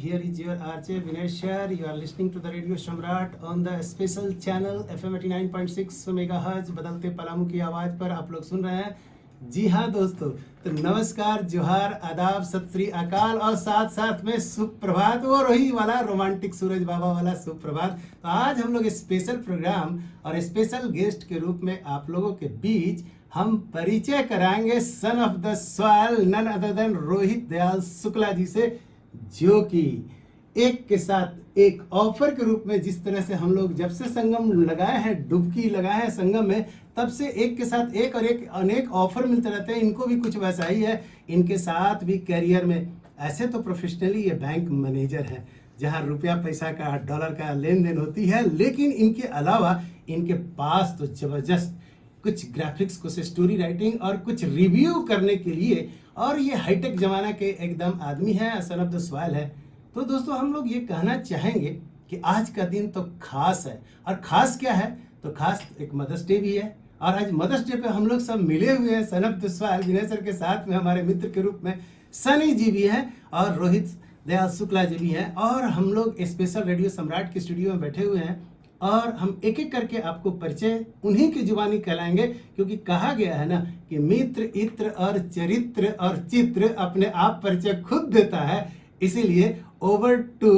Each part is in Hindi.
Here is your RJ Vinay Shah. You are listening to the Radio Shamrat on the special channel FM 89.6 megahertz बदलते पलामू की आवाज़ पर आप लोग सुन रहे हैं। जी हाँ दोस्तों, तो नमस्कार, जोहार, आदाब, सत श्री अकाल और साथ साथ में सुप्रभात और वही वाला रोमांटिक सूरज बाबा वाला सुप्रभात। तो आज हम लोग स्पेशल प्रोग्राम और स्पेशल गेस्ट के रूप में आप लोगों के बीच हम परिचय कराएंगे son of the soil none other than Rohit Dayal Shukla ji से, जो कि एक के साथ एक ऑफर के रूप में, जिस तरह से हम लोग जब से संगम लगाए हैं, डुबकी लगाए हैं संगम में, तब से एक के साथ एक और एक अनेक ऑफर मिलते रहते हैं। इनको भी कुछ वैसा ही है, इनके साथ भी करियर में ऐसे तो प्रोफेशनली ये बैंक मैनेजर हैं जहां रुपया पैसा का डॉलर का लेन देन होती है, लेकिन इनके अलावा इनके पास तो जबरदस्त कुछ ग्राफिक्स, कुछ स्टोरी राइटिंग और कुछ रिव्यू करने के लिए, और ये हाईटेक जमाना के एकदम आदमी है, सन ऑफ द सॉइल है। तो दोस्तों हम लोग ये कहना चाहेंगे कि आज का दिन तो खास है, और खास क्या है तो खास एक मदर्स डे भी है, और आज मदर्स डे पे हम लोग सब मिले हुए हैं सन of the soil Vinay sir के साथ में, हमारे मित्र के रूप में सनी जी भी हैं और रोहित दयाल शुक्ला जी भी हैं, और हम लोग स्पेशल रेडियो सम्राट के स्टूडियो में बैठे हुए हैं और हम एक एक करके आपको परिचय उन्हीं की जुबानी कहलाएंगे, क्योंकि कहा गया है ना कि मित्र, इत्र और चरित्र और चित्र अपने आप परिचय खुद देता है। इसीलिए over to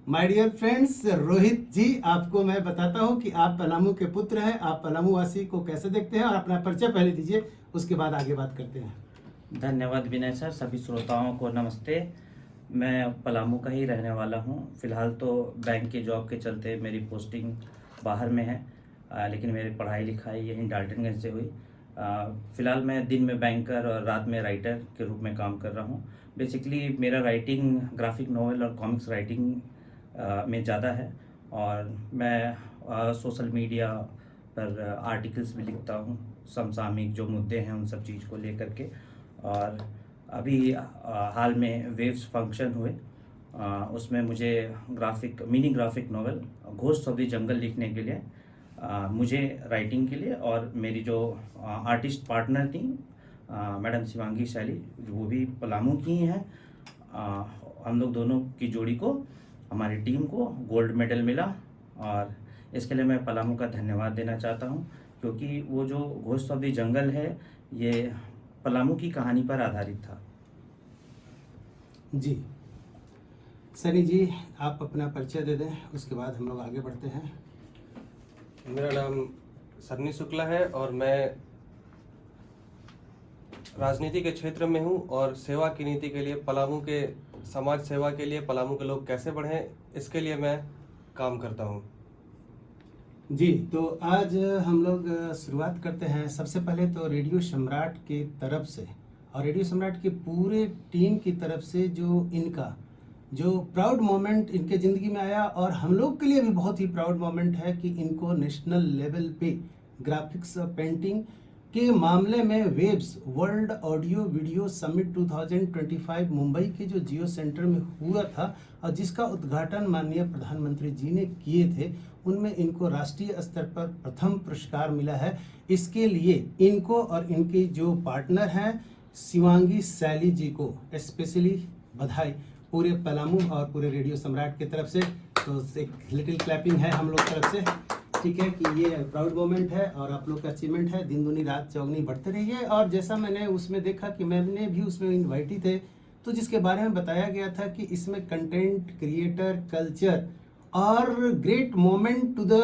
my dear friends Rohit ji, आपको मैं बताता हूं कि आप पलामू के पुत्र हैं, आप पलामू वासी को कैसे देखते हैं, और अपना परिचय पहले दीजिए, उसके बाद आगे बात करते हैं। धन्यवाद विनय सर। सभी श्रोताओं को नमस्ते। मैं पलामू का ही रहने वाला हूं। फ़िलहाल तो बैंक के जॉब के चलते मेरी पोस्टिंग बाहर में है, लेकिन मेरी पढ़ाई लिखाई यहीं डाल्टनगंज से हुई। फ़िलहाल मैं दिन में बैंकर और रात में राइटर के रूप में काम कर रहा हूं। बेसिकली मेरा राइटिंग ग्राफिक नॉवेल और कॉमिक्स राइटिंग में ज़्यादा है, और मैं सोशल मीडिया पर आर्टिकल्स भी लिखता हूं, समसामयिक जो मुद्दे हैं उन सब चीज़ को लेकर के। और अभी हाल में वेव्स फंक्शन हुए, उसमें मुझे mini graphic novel ghost of the jungle लिखने के लिए, मुझे राइटिंग के लिए, और मेरी जो आर्टिस्ट पार्टनर थी मैडम शिवांगी शैली, वो भी पलामू की हैं, हम लोग दोनों की जोड़ी को, हमारी टीम को गोल्ड मेडल मिला, और इसके लिए मैं पलामू का धन्यवाद देना चाहता हूँ, क्योंकि वो जो घोस्ट ऑफ द जंगल है ये पलामू की कहानी पर आधारित था। जी सनी जी, आप अपना परिचय दे दें, उसके बाद हम लोग आगे बढ़ते हैं। मेरा नाम सन्नी शुक्ला है और मैं राजनीति के क्षेत्र में हूं, और सेवा की नीति के लिए, पलामू के समाज सेवा के लिए, पलामू के लोग कैसे बढ़ें, इसके लिए मैं काम करता हूं। जी, तो आज हम लोग शुरुआत करते हैं। सबसे पहले तो रेडियो सम्राट की तरफ से और रेडियो सम्राट की पूरे टीम की तरफ से जो प्राउड मोमेंट इनके ज़िंदगी में आया, और हम लोग के लिए भी बहुत ही प्राउड मोमेंट है कि इनको नेशनल लेवल पे ग्राफिक्स और पेंटिंग के मामले में waves world audio video summit 2025 Mumbai के जो जियो सेंटर में हुआ था, और जिसका उद्घाटन माननीय प्रधानमंत्री जी ने किए थे, उनमें इनको राष्ट्रीय स्तर पर प्रथम पुरस्कार मिला है। इसके लिए इनको और इनके जो पार्टनर हैं शिवांगी शैली जी को स्पेशली बधाई, पूरे पलामू और पूरे रेडियो सम्राट की तरफ से। तो एक लिटिल क्लैपिंग है हम लोग तरफ से, ठीक है, कि ये प्राउड मोमेंट है और आप लोग का अचीवमेंट है। दिन दुनी रात चौगनी बढ़ते रहिए। और जैसा मैंने उसमें देखा कि मैंने भी उसमें इन्वाइटी थे, तो जिसके बारे में बताया गया था कि इसमें कंटेंट क्रिएटर कल्चर और great moment to the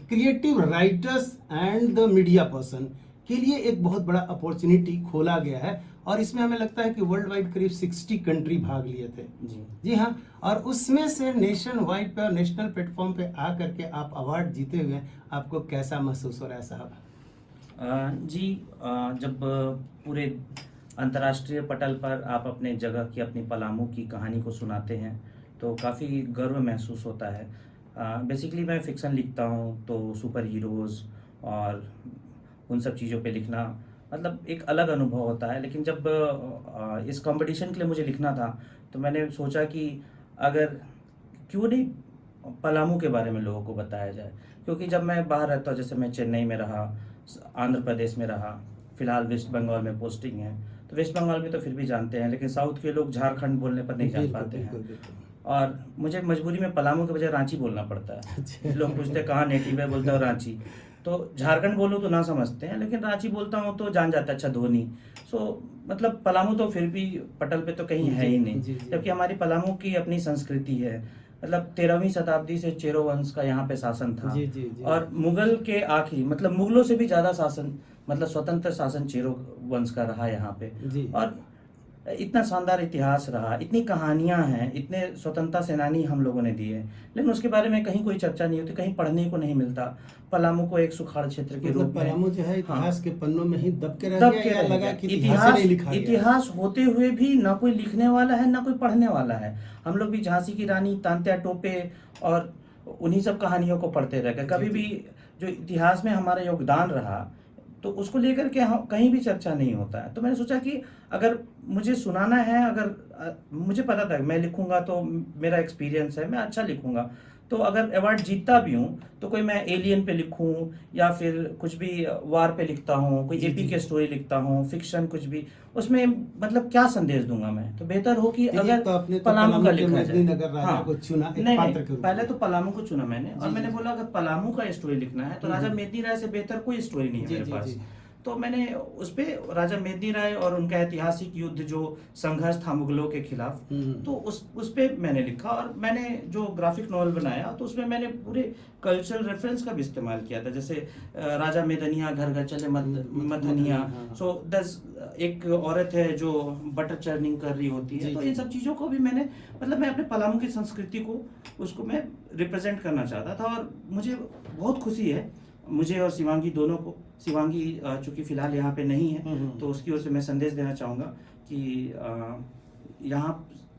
creative writers and the media person के लिए एक बहुत बड़ा अपॉर्चुनिटी खोला गया है, और इसमें हमें लगता है कि वर्ल्ड वाइड करीब 60 कंट्री भाग लिए थे। जी हाँ, और उसमें से नेशन वाइड पे और नेशनल प्लेटफॉर्म पे आ करके आप अवार्ड जीते हुए, आपको कैसा महसूस हो रहा है साहब? जब पूरे अंतर्राष्ट्रीय पटल पर आप अपने जगह की, अपनी पलामू की कहानी को सुनाते हैं तो काफ़ी गर्व महसूस होता है। बेसिकली मैं फ़िक्शन लिखता हूँ, तो सुपर हीरोज़ और उन सब चीज़ों पे लिखना मतलब एक अलग अनुभव होता है। लेकिन जब इस कंपटीशन के लिए मुझे लिखना था, तो मैंने सोचा कि अगर क्यों नहीं पलामू के बारे में लोगों को बताया जाए, क्योंकि जब मैं बाहर रहता हूँ, जैसे मैं चेन्नई में रहा, आंध्र प्रदेश में रहा, फ़िलहाल वेस्ट बंगाल में पोस्टिंग है, तो वेस्ट बंगाल में तो फिर भी जानते हैं, लेकिन साउथ के लोग झारखंड बोलने पर नहीं जान पाते हैं। और मुझे मजबूरी में पलामू के बजाय रांची बोलना पड़ता है। अच्छा। लोग पूछते हैं कहाँ नेटिव है, बोलता हूँ रांची। तो झारखंड बोलूँ तो ना समझते हैं, लेकिन रांची बोलता हूँ तो जान जाता है, अच्छा धोनी। सो मतलब पलामू तो फिर भी पटल पे तो कहीं है ही नहीं, जी, जी। जबकि हमारी पलामू की अपनी संस्कृति है। मतलब 13वीं शताब्दी से चेरो वंश का यहाँ पे शासन था। जी, जी, जी। और मुगल के आखिरी, मतलब मुगलों से भी ज़्यादा शासन, मतलब स्वतंत्र शासन चेरो वंश का रहा यहाँ पे। जी। और इतना शानदार इतिहास रहा, इतनी कहानियां हैं, इतने स्वतंत्रता सेनानी हम लोगों ने दिए, लेकिन उसके बारे में कहीं कोई चर्चा नहीं होती, कहीं पढ़ने को नहीं मिलता। पलामू को एक सुखाड़ क्षेत्र के मतलब रूप में, पलामू जो है इतिहास हाँ, के पन्नों में ही दब के रह दब गया, के या रह लगा गया। कि इतिहास ही नहीं लिखा गया? इतिहास होते हुए भी ना कोई लिखने वाला है ना कोई पढ़ने वाला है। हम लोग भी झांसी की रानी, तांत्या टोपे और उन्हीं सब कहानियों को पढ़ते रह गए। कभी जी, जी। भी जो इतिहास में हमारा योगदान रहा तो उसको लेकर के हम कहीं भी चर्चा नहीं होता है। तो मैंने सोचा कि अगर मुझे सुनाना है, अगर मुझे पता था मैं लिखूंगा तो मेरा एक्सपीरियंस है, मैं अच्छा लिखूंगा। तो अगर अवार्ड जीतता भी हूँ तो कोई मैं एलियन पे लिखूं या फिर कुछ भी वार पे लिखता हूँ, कोई जी, एपी जी। के स्टोरी लिखता हूँ, फिक्शन कुछ भी, उसमें मतलब क्या संदेश दूंगा मैं? तो बेहतर हो कि देखिए, अगर तो आपने तो पलामू का पलामू के लिखा मेदिनी जाए। नगर राजा हाँ, को चुना एक नहीं पात्र के रूप पहले में। तो पलामू को चुना मैंने, और जी, मैंने जी। बोला अगर पलामू का स्टोरी लिखना है तो राजा हम्म। मेदिनी राय से बेहतर कोई स्टोरी नहीं है जी, मेरे जी, पास। जी। तो मैंने उस पे राजा मेदिनी राय और उनका ऐतिहासिक युद्ध, जो संघर्ष था मुगलों के खिलाफ, तो उस पे मैंने लिखा। और मैंने जो ग्राफिक नॉवल बनाया तो उसमें मैंने पूरे कल्चरल रेफरेंस का भी इस्तेमाल किया था, जैसे राजा मेदनिया घर घर चले मथनिया। हाँ। सो दस एक औरत है जो बटर चर्निंग कर रही होती है। जी, तो जी। इन सब चीज़ों को भी मैंने, मतलब मैं अपने पलामू की संस्कृति को, उसको मैं रिप्रेजेंट करना चाहता था। और मुझे बहुत खुशी है, मुझे और शिवांगी दोनों को। शिवांगी चूंकि फिलहाल यहाँ पे नहीं है, तो उसकी ओर से मैं संदेश देना चाहूँगा कि यहाँ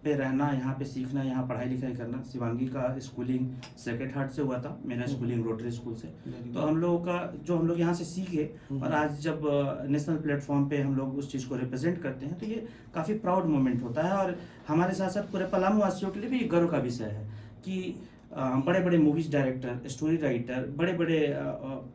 पे रहना, यहाँ पे सीखना, यहाँ पढ़ाई लिखाई करना। शिवांगी का स्कूलिंग सेक्रेड हार्ट से हुआ था, मेरा स्कूलिंग रोटरी स्कूल से। तो हम लोगों का जो हम लोग यहाँ से सीखे, और आज जब नेशनल प्लेटफॉर्म पे हम लोग उस चीज़ को रिप्रेजेंट करते हैं तो ये काफ़ी प्राउड मोमेंट होता है। और हमारे साथ साथ पूरे पलामू वासियों के लिए भी गर्व का विषय है कि बड़े बड़े मूवीज डायरेक्टर, स्टोरी राइटर, बड़े बड़े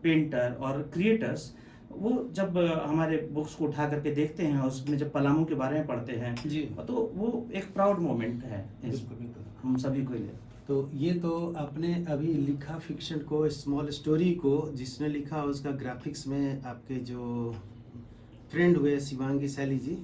पेंटर और क्रिएटर्स, वो जब हमारे बुक्स को उठा करके देखते हैं और उसमें जब पलामू के बारे में पढ़ते हैं जी। तो वो एक प्राउड मोमेंट है बिल्कुल, बिल्कुल। हम सभी को लिए। तो ये तो आपने अभी लिखा फिक्शन को, स्मॉल स्टोरी को, जिसने लिखा उसका ग्राफिक्स में आपके जो फ्रेंड हुए शिवांगी शैली जी,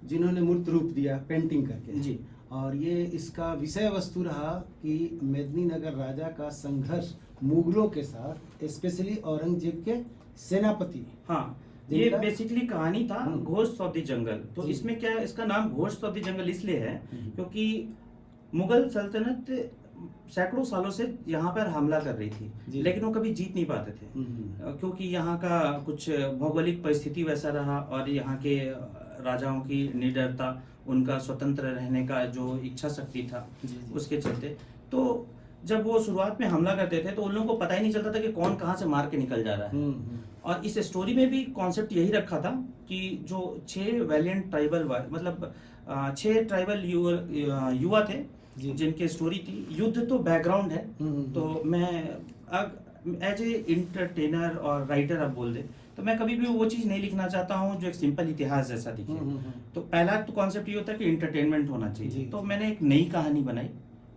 जिन्होंने मूर्त रूप दिया पेंटिंग करके जी। और ये इसका विषय वस्तु रहा कि मेदिनी नगर राजा का संघर्ष मुगलों के साथ, स्पेशली औरंगजेब के सेनापति। हाँ, ये जिनका- बेसिकली कहानी था घोस्ट ऑफ द जंगल। तो जी। इसमें क्या है, इसका नाम घोस्ट ऑफ द जंगल इसलिए है क्योंकि मुगल सल्तनत सैकड़ों सालों से यहाँ पर हमला कर रही थी, जी। लेकिन वो कभी जीत नहीं पाते थे, क्योंकि यहाँ का कुछ भौगोलिक परिस्थिति वैसा रहा, और यहाँ के राजाओं की निडरता, उनका स्वतंत्र रहने का जो इच्छा शक्ति था, उसके चलते। तो जब वो शुरुआत में हमला करते थे तो उन लोगों को पता ही नहीं चलता था कि कौन कहाँ से मार के निकल जा रहा है। और इस स्टोरी में भी कॉन्सेप्ट यही रखा था कि जो 6 वैलियंट ट्राइबल, मतलब 6 ट्राइबल युवा थे जिनकी स्टोरी थी। युद्ध तो बैकग्राउंड है, तो मैं एज ए इंटरटेनर और राइटर आप बोल दे तो मैं कभी भी वो चीज़ नहीं लिखना चाहता हूँ जो एक सिंपल इतिहास जैसा दिखे। तो पहला तो कॉन्सेप्ट ये होता है कि इंटरटेनमेंट होना चाहिए। तो मैंने एक नई कहानी बनाई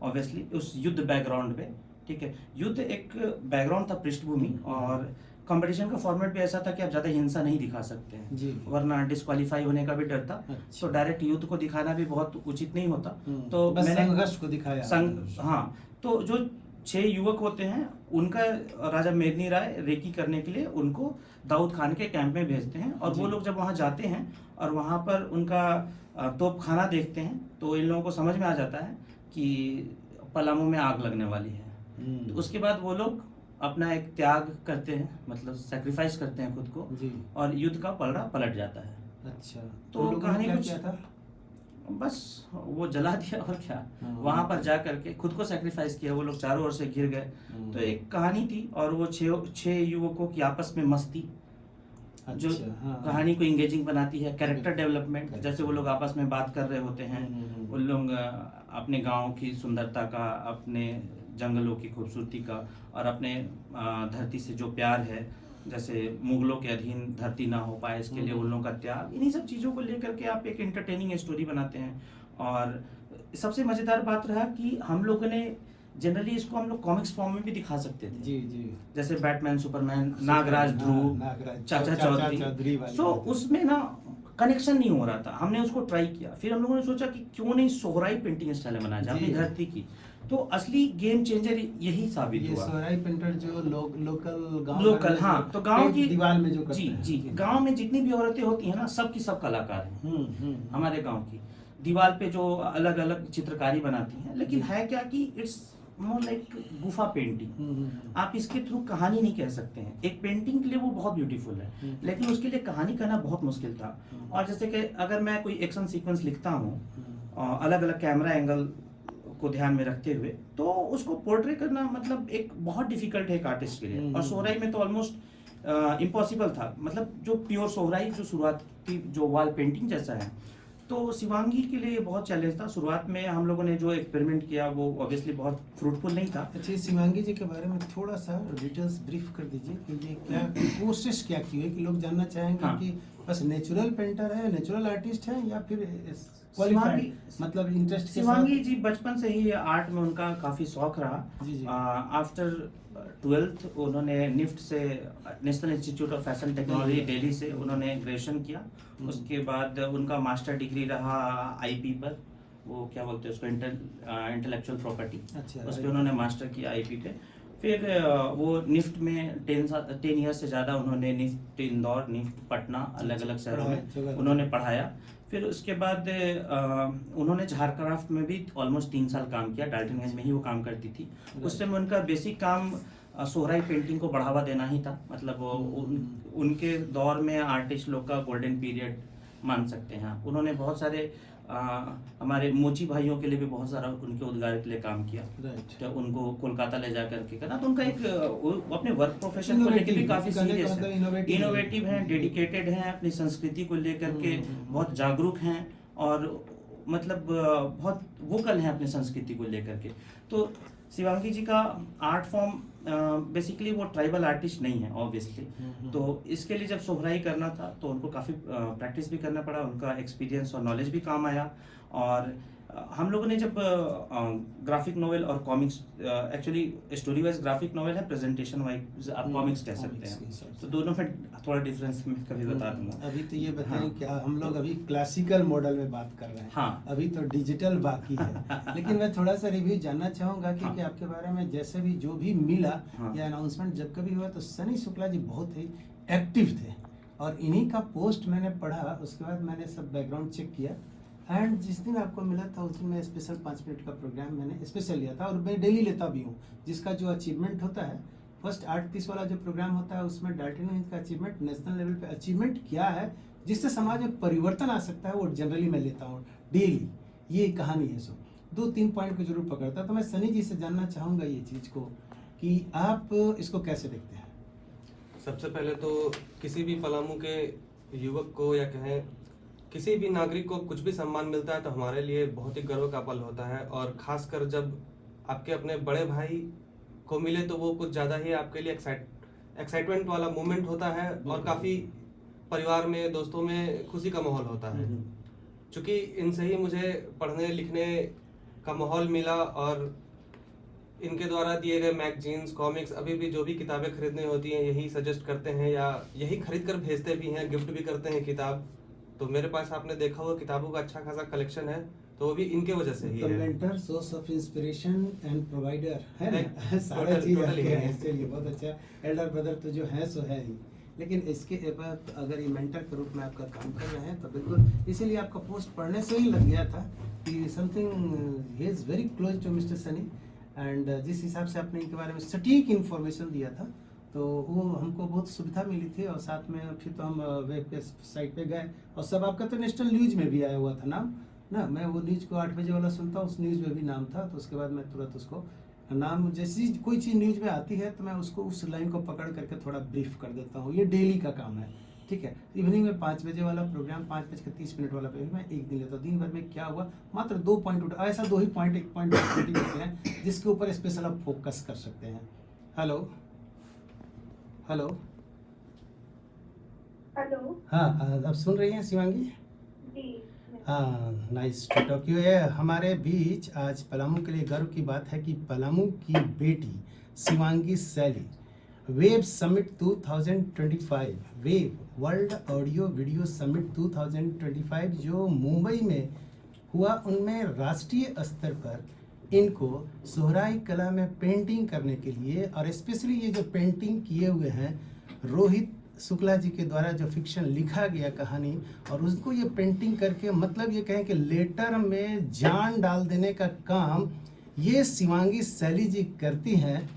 ऑब्वियसली उस युद्ध बैकग्राउंड पे, ठीक है। युद्ध एक बैकग्राउंड था, पृष्ठभूमि, और कंपटीशन का फॉर्मेट भी ऐसा था कि आप ज़्यादा हिंसा नहीं दिखा सकते हैं, वरना डिस्क्वालीफाई होने का भी डर था। तो डायरेक्ट युद्ध को दिखाना भी बहुत उचित नहीं होता, तो बस मैंने संघर्ष को दिखाया। हाँ, तो जो 6 युवक होते हैं उनका राजा मेदिनी राय रेकी करने के लिए उनको दाऊद खान के कैंप में भेजते हैं, और वो लोग जब वहाँ जाते हैं और वहाँ पर उनका तोपखाना देखते हैं तो इन लोगों को समझ में आ जाता है कि पलामू में आग लगने वाली है। तो उसके बाद वो लोग अपना एक त्याग करते हैं, मतलब सेक्रीफाइस करते हैं खुद को, और युद्ध का पलड़ा पलट जाता है। अच्छा, तो कहानी क्या कुछ किया था? बस वो जला दिया और क्या, वहां पर जा करके खुद को सेक्रीफाइस किया। वो लोग चारों ओर से घिर गए। तो एक कहानी थी, और वो 6 युवकों की आपस में मस्ती जो कहानी को इंगेजिंग बनाती है। कैरेक्टर डेवलपमेंट, जैसे वो लोग आपस में बात कर रहे होते हैं, उन लोग अपने गांव की सुंदरता का, अपने जंगलों की खूबसूरती का, और अपने धरती से जो प्यार है, जैसे मुगलों के अधीन धरती ना हो पाए इसके लिए उन लोगों का त्याग, इन्हीं सब चीज़ों को लेकर के आप एक एंटरटेनिंग स्टोरी बनाते हैं। और सबसे मजेदार बात रहा कि हम लोगों ने जनरली इसको हम लोग कॉमिक्स फॉर्म में भी दिखा सकते थे, जी जी। जैसे बैटमैन, सुपरमैन, नागराज, ध्रुव, नागराज, चाचा चौधरी वाली सो बात है। उसमें ना कनेक्शन नहीं हो रहा था। हमने उसको ट्राई किया, फिर हम लोगों ने सोचा कि क्यों नहीं सोहराई पेंटिंग स्टाइल में बनाया जाए जी। अपनी धरती की। तो असली गेम चेंजर यही साबित ये हुआ। सोहराई पेंटर जो लोकल गांव लोकल, हाँ, तो गांव की दीवार में जो करते जी हैं। जी, गांव में जितनी भी औरतें होती हैं ना, सब की सब कलाकार हैं हमारे गांव की। दीवार पे जो अलग अलग चित्रकारी बनाती हैं, लेकिन है क्या कि इट्स मोर लाइक गुफा पेंटिंग। आप इसके थ्रू कहानी नहीं कह सकते हैं। एक पेंटिंग के लिए वो बहुत ब्यूटीफुल है, लेकिन उसके लिए कहानी कहना बहुत मुश्किल था। और जैसे कि अगर मैं कोई एक्शन सीक्वेंस लिखता हूँ अलग अलग कैमरा एंगल को ध्यान में रखते हुए, तो उसको पोर्ट्रे करना मतलब एक बहुत डिफिकल्ट है एक आर्टिस्ट के लिए। और सोहराई में तो ऑलमोस्ट इम्पॉसिबल था, मतलब जो प्योर सोहराई जो शुरुआती जो वॉल पेंटिंग जैसा है, तो शिवांगी के लिए बहुत चैलेंज था। शुरुआत में हम लोगों ने जो एक्सपेरिमेंट किया वो ऑब्वियसली बहुत फ्रूटफुल नहीं था। अच्छा, शिवांगी जी के बारे में थोड़ा सा डिटेल्स ब्रीफ कर दीजिए कि ये क्या कोशिश क्या की है, कि लोग जानना चाहेंगे हाँ। कि बस नेचुरल पेंटर है, नेचुरल आर्टिस्ट है, या फिर शिवांगी मतलब इंटरेस्ट के शिवांगी साथ? जी बचपन से ही आर्ट में उनका काफ़ी शौक रहा। जी जी। आफ्टर 12th उन्होंने निफ्ट से, national institute of fashion technology Delhi से उन्होंने ग्रेजुएशन किया। उसके बाद उनका मास्टर डिग्री रहा आईपी पर, वो क्या बोलते हैं उसको, इंटेलेक्चुअल प्रॉपर्टी, अच्छा, उस पर उन्होंने मास्टर किया आईपी पे। फिर वो निफ्ट में 10 ईयर्स से ज़्यादा उन्होंने निफ्ट इंदौर, निफ्ट पटना, अलग अलग शहरों में उन्होंने पढ़ाया। फिर उसके बाद उन्होंने झारक्राफ्ट में भी ऑलमोस्ट 3 साल काम किया, डाल्टनगंज में ही वो काम करती थी। उस समय उनका बेसिक काम सोहराई पेंटिंग को बढ़ावा देना ही था। मतलब उनके दौर में आर्टिस्ट लोग का गोल्डन पीरियड मान सकते हैं आप। उन्होंने बहुत सारे हमारे मोची भाइयों के लिए भी बहुत सारा उनके उद्गार के लिए काम किया। तो उनको कोलकाता ले जा करके करना, तो उनका एक वो अपने वर्क प्रोफेशन को लेकर भी काफी सीरियस है, इनोवेटिव हैं, डेडिकेटेड हैं, अपनी संस्कृति को लेकर के बहुत जागरूक हैं, और मतलब बहुत वोकल हैं अपनी संस्कृति को लेकर के। तो शिवांगी जी का आर्ट फॉर्म बेसिकली वो ट्राइबल आर्टिस्ट नहीं है ऑब्वियसली। तो इसके लिए जब सोहराई करना था तो उनको काफ़ी प्रैक्टिस भी करना पड़ा, उनका एक्सपीरियंस और नॉलेज भी काम आया। और हम लोगों ने जब ग्राफिक नोवेल और comics, actually story wise graphic novel है, प्रेजेंटेशन वाइज आप कॉमिक्स कह सकते हैं, तो दोनों में थोड़ा डिफरेंस मैं कभी बता दूंगा। अभी तो ये बताएं हाँ। कि हम लोग अभी क्लासिकल मॉडल में बात कर रहे हैं। हाँ। अभी तो डिजिटल बाकी है। लेकिन मैं थोड़ा सा रिव्यू जानना चाहूंगा कि, हाँ। कि आपके बारे में जैसे भी जो भी मिला हाँ। या अनाउंसमेंट जब कभी हुआ, तो सनी शुक्ला जी बहुत ही एक्टिव थे, और इन्हीं का पोस्ट मैंने पढ़ा, उसके बाद मैंने सब बैकग्राउंड चेक किया, एंड जिस दिन आपको मिला था उस दिन मैं स्पेशल 5 मिनट का प्रोग्राम मैंने स्पेशल लिया था, और मैं डेली लेता भी हूँ। जिसका जो अचीवमेंट होता है, फर्स्ट 8-30 वाला जो प्रोग्राम होता है, उसमें डाल्टनगंज का अचीवमेंट, नेशनल लेवल पे अचीवमेंट क्या है जिससे समाज में परिवर्तन आ सकता है, वो जनरली मैं लेता हूँ डेली। ये कहानी है। सो 2-3 पॉइंट को जरूर पकड़ता। तो मैं सनी जी से जानना चाहूँगा ये चीज़ को कि आप इसको कैसे देखते हैं। सबसे पहले तो किसी भी पलामू के युवक को या कहें किसी भी नागरिक को कुछ भी सम्मान मिलता है तो हमारे लिए बहुत ही गर्व का पल होता है। और खासकर जब आपके अपने बड़े भाई को मिले तो वो कुछ ज़्यादा ही आपके लिए एक्साइटमेंट वाला मोमेंट होता है, और काफ़ी परिवार में, दोस्तों में खुशी का माहौल होता है। चूँकि इनसे ही मुझे पढ़ने लिखने का माहौल मिला, और इनके द्वारा दिए गए मैगजीन्स, कॉमिक्स, अभी भी जो भी किताबें खरीदनी होती हैं यही सजेस्ट करते हैं, या यही खरीद कर भेजते भी हैं, गिफ्ट भी करते हैं किताब। तो मेरे पास आपने देखा होगा किताबों का अच्छा खासा कलेक्शन है, तो वो भी इनके वजह से ही है। Mentor, source of inspiration and provider है ना, सारा टोटल चीज ही आपके है। हैं। चलिए, बहुत अच्छा। एल्डर ब्रदर तो जो है सो है ही, लेकिन इसके बाद अगर ये मेंटर के रूप में आपका काम कर रहे हैं तो बिल्कुल, इसीलिए आपका पोस्ट पढ़ने से ही लग गया था कि समथिंग ही is very close to mister Sunny, and जिस हिसाब से आपने इनके बारे में सटीक इन्फॉर्मेशन दिया था, तो वो हमको बहुत सुविधा मिली थी। और साथ में फिर तो हम वेब पे साइट पे गए, और सब आपका तो नेशनल न्यूज में भी आया हुआ था नाम ना। मैं वो न्यूज को 8 बजे वाला सुनता हूँ, उस न्यूज में भी नाम था, तो उसके बाद मैं तुरंत उसको नाम, जैसी कोई चीज़ न्यूज में आती है तो मैं उसको उस लाइन को पकड़ करके थोड़ा ब्रीफ कर देता हूँ। ये डेली का काम है, ठीक है। इवनिंग में 5 बजे वाला प्रोग्राम, 5:30 वाला प्रोग्राम मैं एक दिन लेता हूँ। दिन भर में क्या हुआ, मात्र 2 पॉइंट उठा, ऐसा 2 ही पॉइंट, 1 पॉइंट होते हैं जिसके ऊपर स्पेशल आप फोकस कर सकते हैं। Hello hello hello. हाँ, आप सुन रही हैं शिवांगी? जी, मैं हाँ, नाइस टू टॉक यू है। हमारे बीच आज पलामू के लिए गर्व की बात है कि पलामू की बेटी Shivangi Saili web summit 2025 web world audio video summit 2025 जो मुंबई में हुआ, उनमें राष्ट्रीय स्तर पर इनको सोहराई कला में पेंटिंग करने के लिए, और स्पेशली ये जो पेंटिंग किए हुए हैं रोहित शुक्ला जी के द्वारा जो फिक्शन लिखा गया कहानी, और उसको ये पेंटिंग करके मतलब ये कहें कि लेटर में जान डाल देने का काम ये शिवांगी सैली जी करती हैं।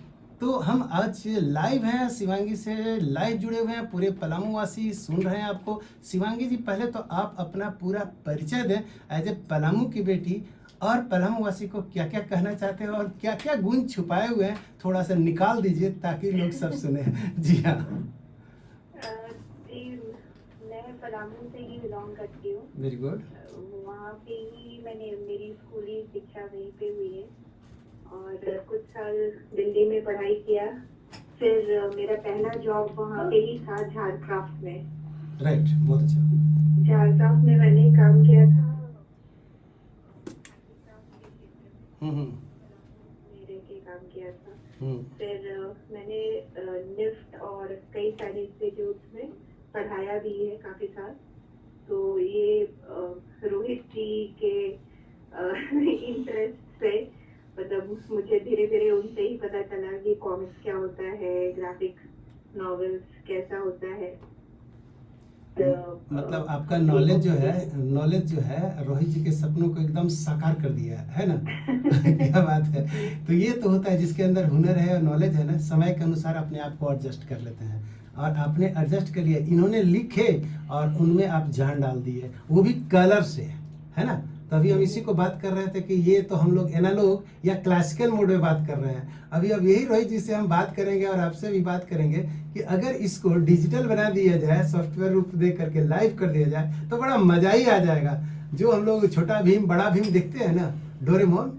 तो हम आज लाइव हैं, शिवांगी से लाइव जुड़े हुए हैं, पूरे पलामू वासी सुन रहे हैं आपको। शिवांगी जी, पहले तो आप अपना पूरा परिचय दें एज ए पलामू की बेटी, और पलामू वासी को क्या क्या कहना चाहते हैं और क्या क्या गुण छुपाए हुए हैं थोड़ा सा निकाल दीजिए ताकि लोग सब सुने। जी हाँ। जी, मैं पलामू से ही बिलोंग करती हूँ। Very good. वहाँ पे ही मैंने मेरी स्कूली शिक्षा वहीं पे हुई है और कुछ साल दिल्ली में पढ़ाई किया। फिर मेरा पहला जॉब वहाँ पे ही था झारक्राफ्ट में। राइट, बहुत अच्छा। झारक्राफ्ट में मैंने काम किया था मेरे के काम किया था। फिर मैंने निफ्ट और कई सारे इंस्टीट्यूट में पढ़ाया भी है काफी साल। तो ये रोहित जी के इंटरेस्ट से मतलब मुझे धीरे धीरे उनसे ही पता चला कि कॉमिक्स क्या होता है, ग्राफिक नॉवेल्स कैसा होता है। मतलब आपका नॉलेज जो है रोहित जी के सपनों को एकदम साकार कर दिया है ना। क्या बात है। तो ये तो होता है जिसके अंदर हुनर है और नॉलेज है ना, समय के अनुसार अपने आप को एडजस्ट कर लेते हैं, और आपने एडजस्ट कर लिया। इन्होंने लिखे और उनमें आप जान डाल दिए, वो भी कलर से, है ना। तभी हम इसी को बात कर रहे थे कि ये तो हम लोग एनालॉग या क्लासिकल मोड में बात कर रहे हैं। अभी अब यही रोहित जी से हम बात करेंगे और आपसे भी बात करेंगे कि अगर इसको डिजिटल बना दिया जाए, सॉफ्टवेयर रूप दे करके लाइव कर दिया जाए तो बड़ा मजा ही आ जाएगा। जो हम लोग छोटा भीम बड़ा भीम देखते हैं ना, डोरेमोन,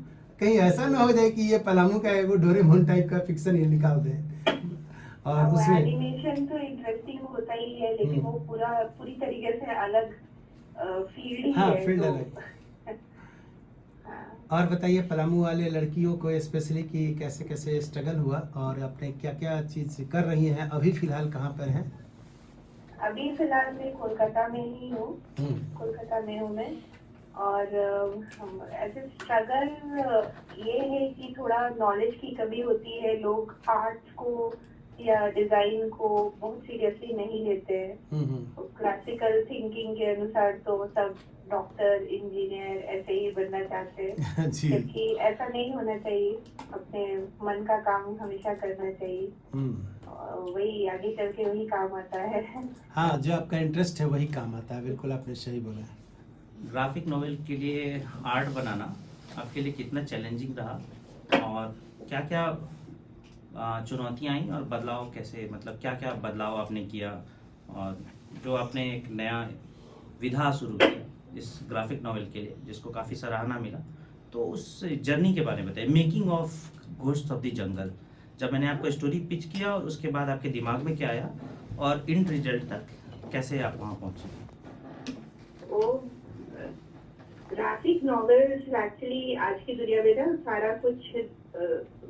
कहीं ऐसा ना हो जाए कि ये पलामू का एगो डोरेमोन टाइप का फिक्शन ये निकाल दे। और उसमें एनिमेशन तो इंटरेस्टिंग होता ही है, लेकिन वो पूरी तरीके से अलग फील्ड ही है। फील्ड अलग। और बताइए पलामू वाले लड़कियों को स्पेशली कि कैसे कैसे स्ट्रगल हुआ और आपने क्या क्या चीज कर रही हैं, अभी फिलहाल कहाँ पर हैं? अभी फिलहाल मैं कोलकाता में ही हूँ। कोलकाता में हूँ मैं। और ऐसे स्ट्रगल ये है कि थोड़ा नॉलेज की कमी होती है। लोग आर्ट को या डिजाइन को बहुत सीरियसली नहीं लेते हैं। क्लासिकल थिंकिंग के अनुसार तो सब डॉक्टर, इंजीनियर ऐसे ही बनना चाहते हैं। जबकि ऐसा नहीं होना चाहिए। अपने मन का काम हमेशा करना चाहिए। वही आगे चल के वही काम आता है। हाँ, जो आपका इंटरेस्ट है वही काम आता है। बिल्कुल आपने सही बोला। ग्राफिक नॉवेल के लिए आर्ट बनाना आपके लिए कितना चैलेंजिंग रहा और क्या क्या चुनौतियाँ आई और बदलाव कैसे, मतलब क्या क्या बदलाव आपने किया और जो आपने एक नया विधा शुरू किया इस ग्राफिक नॉवेल के लिए जिसको काफ़ी सराहना मिला, तो उस जर्नी के बारे में बताइए। Making of ghost of the jungle, जब मैंने आपको स्टोरी पिच किया और उसके बाद आपके दिमाग में क्या आया और इंड रिजल्ट तक कैसे आप वहाँ पहुँचे? ग्राफिक नॉवेल्स एक्चुअली आज की दुनिया में ना सारा कुछ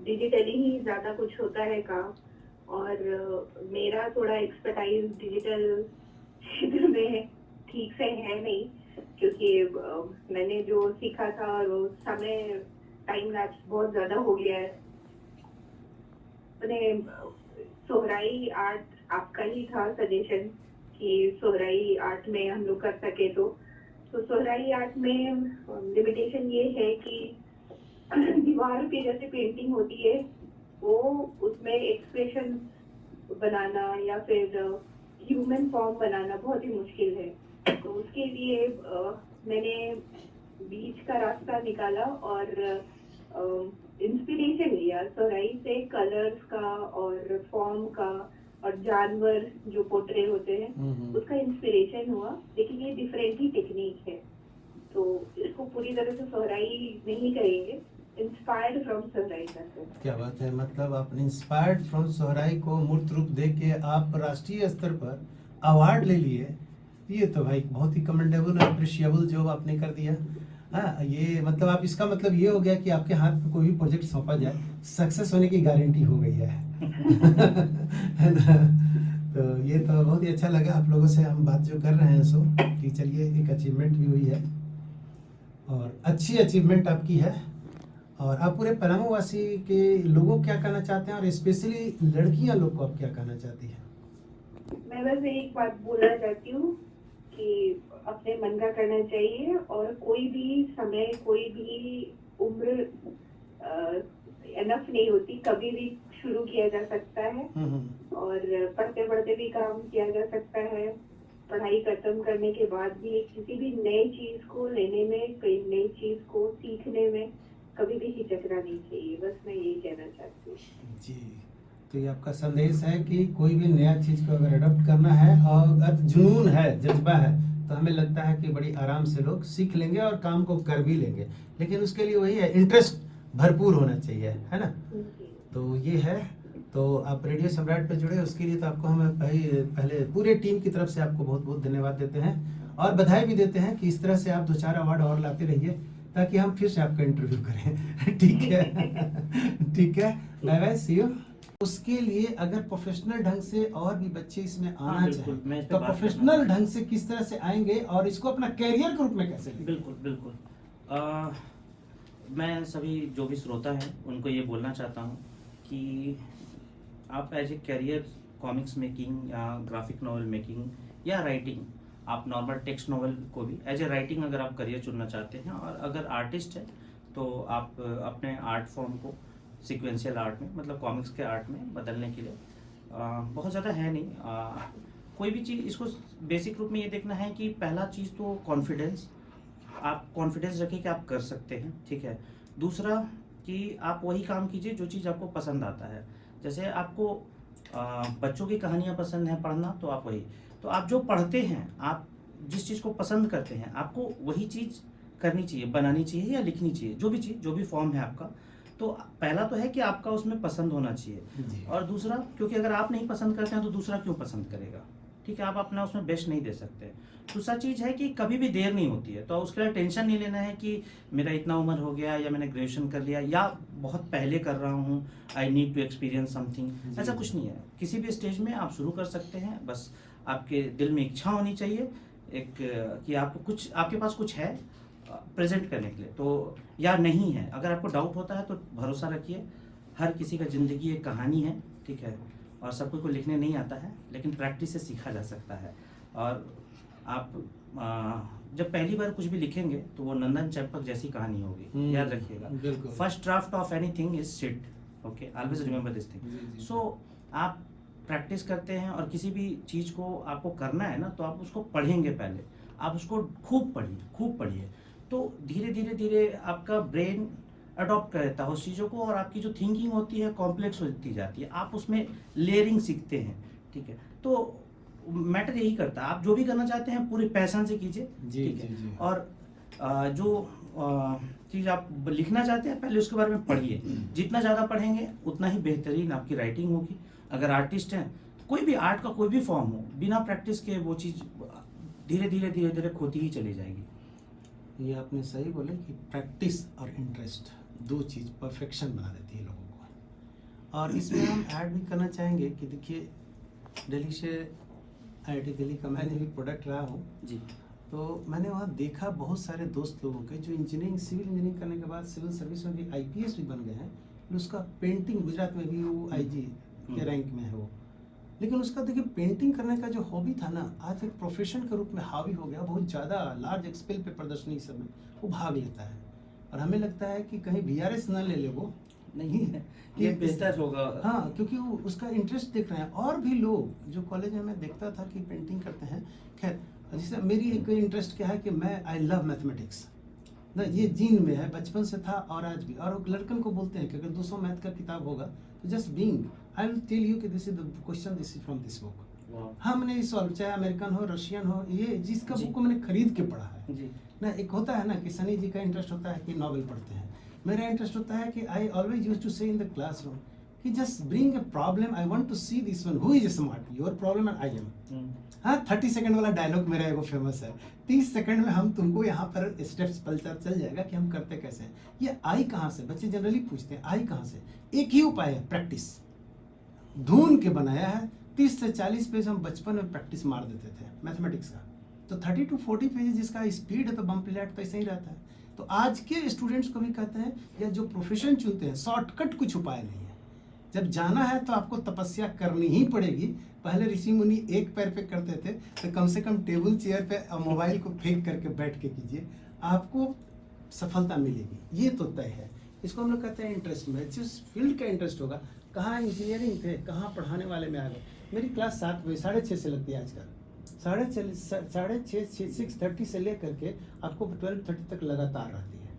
डिजिटली ही ज्यादा कुछ होता है काम। और मेरा थोड़ा एक्सपर्टाइज डिजिटल क्षेत्र में ठीक से है नहीं, क्योंकि मैंने जो सीखा था वो समय टाइम लैप्स बहुत ज्यादा हो गया है। सोहराई आर्ट आपका ही था सजेशन कि सोहराई आर्ट में हम लोग कर सके। तो सोहराई आर्ट में लिमिटेशन ये है कि दीवार पे जैसे पेंटिंग होती है वो उसमें एक्सप्रेशन बनाना या फिर ह्यूमन फॉर्म बनाना बहुत ही मुश्किल है। तो उसके लिए मैंने बीच का रास्ता निकाला और इंस्पिरेशन लिया सोहराई से, कलर्स का और फॉर्म का और जानवर जो पोर्ट्रे होते हैं उसका इंस्पिरेशन हुआ। लेकिन ये डिफरेंट ही टेक्निक है, तो इसको पूरी तरह से सोहराई नहीं करेंगे, इंस्पायर्ड फ्रॉम सोहराई करते हैं। क्या बात है। मतलब आप इंस्पायर्ड फ्रॉम सोहराई को मूर्त रूप दे के आप राष्ट्रीय स्तर पर अवार्ड ले लिए। ये तो भाई बहुत ही कमेंडेबल और अप्रिशिएबल जॉब आपने कर दिया। हाँ, ये मतलब आप इसका मतलब ये हो गया कि आपके हाथ में कोई भी प्रोजेक्ट सौंपा जाए सक्सेस होने की गारंटी हो गई है। है ना? तो ये तो बहुत ही अच्छा लगा आप लोगों से हम बात जो कर रहे हैं सो कि चलिए एक अचीवमेंट भी हुई है और अच्छी अचीवमेंट आपकी है। और आप पूरे पलामू वासी के लोगों को क्या कहना चाहते हैं और स्पेशली लड़कियां लोग को आप क्या कहना चाहती हैं? मैं बस एक बात बोलना चाहती हूँ कि अपने मन का करना चाहिए और कोई भी समय, कोई भी उम्र एनफ नहीं होती, कभी भी शुरू किया जा सकता है और पढ़ते पढ़ते भी काम किया जा सकता है। पढ़ाई खत्म करने के बाद भी किसी भी नई चीज को लेने में, कोई नई चीज को सीखने में कभी भी हिचकना नहीं चाहिए। बस मैं यही कहना चाहती हूँ। जी, तो ये आपका संदेश है कि कोई भी नया चीज़ को अगर अडॉप्ट करना है और अगर जुनून है, जज्बा है, तो हमें लगता है कि बड़ी आराम से लोग सीख लेंगे और काम को कर भी लेंगे। लेकिन उसके लिए वही है, इंटरेस्ट भरपूर होना चाहिए, है ना? तो ये है। तो आप रेडियो सम्राट पे जुड़े, उसके लिए तो आपको हम पहले पूरे टीम की तरफ से आपको बहुत बहुत धन्यवाद देते हैं और बधाई भी देते हैं कि इस तरह से आप 2-4 अवार्ड और लाते रहिए ताकि हम फिर से आपका इंटरव्यू करें। ठीक है? ठीक है, बाय बाय, सी यू। उसके लिए अगर प्रोफेशनल ढंग से और भी बच्चे इसमें आना बिल्कुल, मैं चाहें इस पे तो बात प्रोफेशनल करना ढंग से किस तरह से आएंगे और इसको अपना कैरियर के रूप में कैसे लेंगे? बिल्कुल बिल्कुल। मैं सभी जो भी श्रोता हैं उनको ये बोलना चाहता हूँ कि आप as a career comics making या ग्राफिक नॉवल मेकिंग या राइटिंग, आप नॉर्मल टेक्स्ट नॉवल को भी एज ए राइटिंग अगर आप करियर चुनना चाहते हैं, और अगर आर्टिस्ट है तो आप अपने आर्ट फॉर्म को सीक्वेंशियल आर्ट में, मतलब कॉमिक्स के आर्ट में बदलने के लिए बहुत ज़्यादा है नहीं। कोई भी चीज़, इसको बेसिक रूप में ये देखना है कि पहला चीज़ तो कॉन्फिडेंस, आप कॉन्फिडेंस रखिए कि आप कर सकते हैं, ठीक है। दूसरा कि आप वही काम कीजिए जो चीज़ आपको पसंद आता है। जैसे आपको बच्चों की कहानियाँ पसंद है पढ़ना, तो आप वही, तो आप जो पढ़ते हैं, आप जिस चीज़ को पसंद करते हैं, आपको वही चीज़ करनी चाहिए, बनानी चाहिए या लिखनी चाहिए, जो भी चीज़, जो भी फॉर्म है आपका। तो पहला तो है कि आपका उसमें पसंद होना चाहिए, जी। और दूसरा, क्योंकि अगर आप नहीं पसंद करते हैं तो दूसरा क्यों पसंद करेगा, ठीक है। आप अपना उसमें बेस्ट नहीं दे सकते। दूसरा चीज़ है कि कभी भी देर नहीं होती है, तो उसके लिए टेंशन नहीं लेना है कि मेरा इतना उम्र हो गया या मैंने ग्रेजुएशन कर लिया या बहुत पहले कर रहा हूँ, I need to experience something. ऐसा कुछ नहीं है, किसी भी स्टेज में आप शुरू कर सकते हैं। बस आपके दिल में इच्छा होनी चाहिए एक, कि आपको कुछ, आपके पास कुछ है प्रेजेंट करने के लिए, तो या नहीं है। अगर आपको डाउट होता है तो भरोसा रखिए, हर किसी का ज़िंदगी एक कहानी है, ठीक है, और सबको को लिखने नहीं आता है, लेकिन प्रैक्टिस से सीखा जा सकता है। और आप जब पहली बार कुछ भी लिखेंगे तो वो नंदन चंपक जैसी कहानी होगी, याद रखिएगा। बिल्कुल। First draft of anything is shit, okay, always remember this जी, थिंग। जी। सो आप प्रैक्टिस करते हैं, और किसी भी चीज़ को आपको करना है ना, तो आप उसको पढ़ेंगे पहले, आप उसको खूब पढ़िए, खूब पढ़िए, तो धीरे धीरे धीरे आपका ब्रेन अडॉप्ट कर लेता है उस चीज़ों को, और आपकी जो थिंकिंग होती है कॉम्प्लेक्स होती जाती है, आप उसमें लेयरिंग सीखते हैं, ठीक है। तो मैटर यही करता है, आप जो भी करना चाहते हैं पूरे पैशन से कीजिए, जी, ठीक जी, है। जी। और जो चीज़ आप लिखना चाहते हैं पहले उसके बारे में पढ़िए, जितना ज़्यादा पढ़ेंगे उतना ही बेहतरीन आपकी राइटिंग होगी। अगर आर्टिस्ट हैं, कोई भी आर्ट का कोई भी फॉर्म हो, बिना प्रैक्टिस के वो चीज़ धीरे धीरे धीरे धीरे खोती ही चली जाएगी। ये आपने सही बोले कि प्रैक्टिस और इंटरेस्ट दो चीज़ परफेक्शन बना देती है लोगों को। और इसमें हम ऐड भी करना चाहेंगे कि देखिए, दिल्ली से IIT दिल्ली का मैंने भी प्रोडक्ट रहा हूँ, जी, तो मैंने वहाँ देखा बहुत सारे दोस्त लोगों के जो इंजीनियरिंग, सिविल इंजीनियरिंग करने के बाद सिविल सर्विस में भी IPS भी बन गए हैं, फिर उसका पेंटिंग, गुजरात में भी वो IG के रैंक में है वो, लेकिन उसका देखिए पेंटिंग करने का जो हॉबी था ना, आज एक प्रोफेशन के रूप में हावी हो गया, बहुत ज़्यादा लार्ज स्केल पे प्रदर्शनी सब में वो भाग लेता है। और हमें लगता है कि कहीं VRS ना ले ले वो, नहीं ये बेहतर होगा। हाँ, क्योंकि वो उसका इंटरेस्ट देख रहे हैं। और भी लोग जो कॉलेज में मैं देखता था कि पेंटिंग करते हैं, खैर जैसे मेरी एक इंटरेस्ट क्या है कि मैं आई लव मैथमेटिक्स ना, ये जीन में है, बचपन से था और आज भी। और लड़कन को बोलते हैं कि अगर 200 मैथ का किताब होगा तो just being I will tell you कि this is the question, this is from this book. हाँ, मैंने ये सॉल्व, चाहे अमेरिकन हो, रशियन हो, ये जिसका बुक को मैंने खरीद के पढ़ा है जी, ना। एक होता है ना कि सनी जी का इंटरेस्ट होता है कि नॉवेल पढ़ते हैं, मेरा इंटरेस्ट होता है कि I always use to say in the classroom कि just bring a problem, I want to see this one, who is smart, your problem and I am. हाँ, 30 सेकंड वाला डायलॉग मेरा एगो फेमस है, 30 सेकंड में हम तुमको यहाँ पर स्टेप्स पता चल जाएगा कि हम करते कैसे हैं। ये आई कहाँ से, बच्चे जनरली पूछते हैं आई कहाँ से। एक ही उपाय है, प्रैक्टिस। ढूंढ के बनाया है। 30 से 40 पेज हम बचपन में प्रैक्टिस मार देते थे मैथमेटिक्स का, तो 30 to 40 पेज जिसका स्पीड है तो बम्पलेट तो ऐसे ही रहता है। तो आज के स्टूडेंट्स को भी कहते हैं, या जो प्रोफेशन चुनते हैं, शॉर्टकट कुछ उपाय नहीं है। जब जाना है तो आपको तपस्या करनी ही पड़ेगी। पहले ऋषि मुनि एक पैर पे करते थे, तो कम से कम टेबल चेयर पे मोबाइल को फेंक करके बैठ के कीजिए, आपको सफलता मिलेगी, ये तो तय है। इसको हम लोग कहते हैं इंटरेस्ट में, जिस फील्ड का इंटरेस्ट होगा। कहाँ इंजीनियरिंग थे, कहाँ पढ़ाने वाले में आ गए। मेरी क्लास 7 बजे 6:30 से लगती है आजकल, 6:30 6:30 से लेकर के आपको 12:30 तक लगातार रहती है।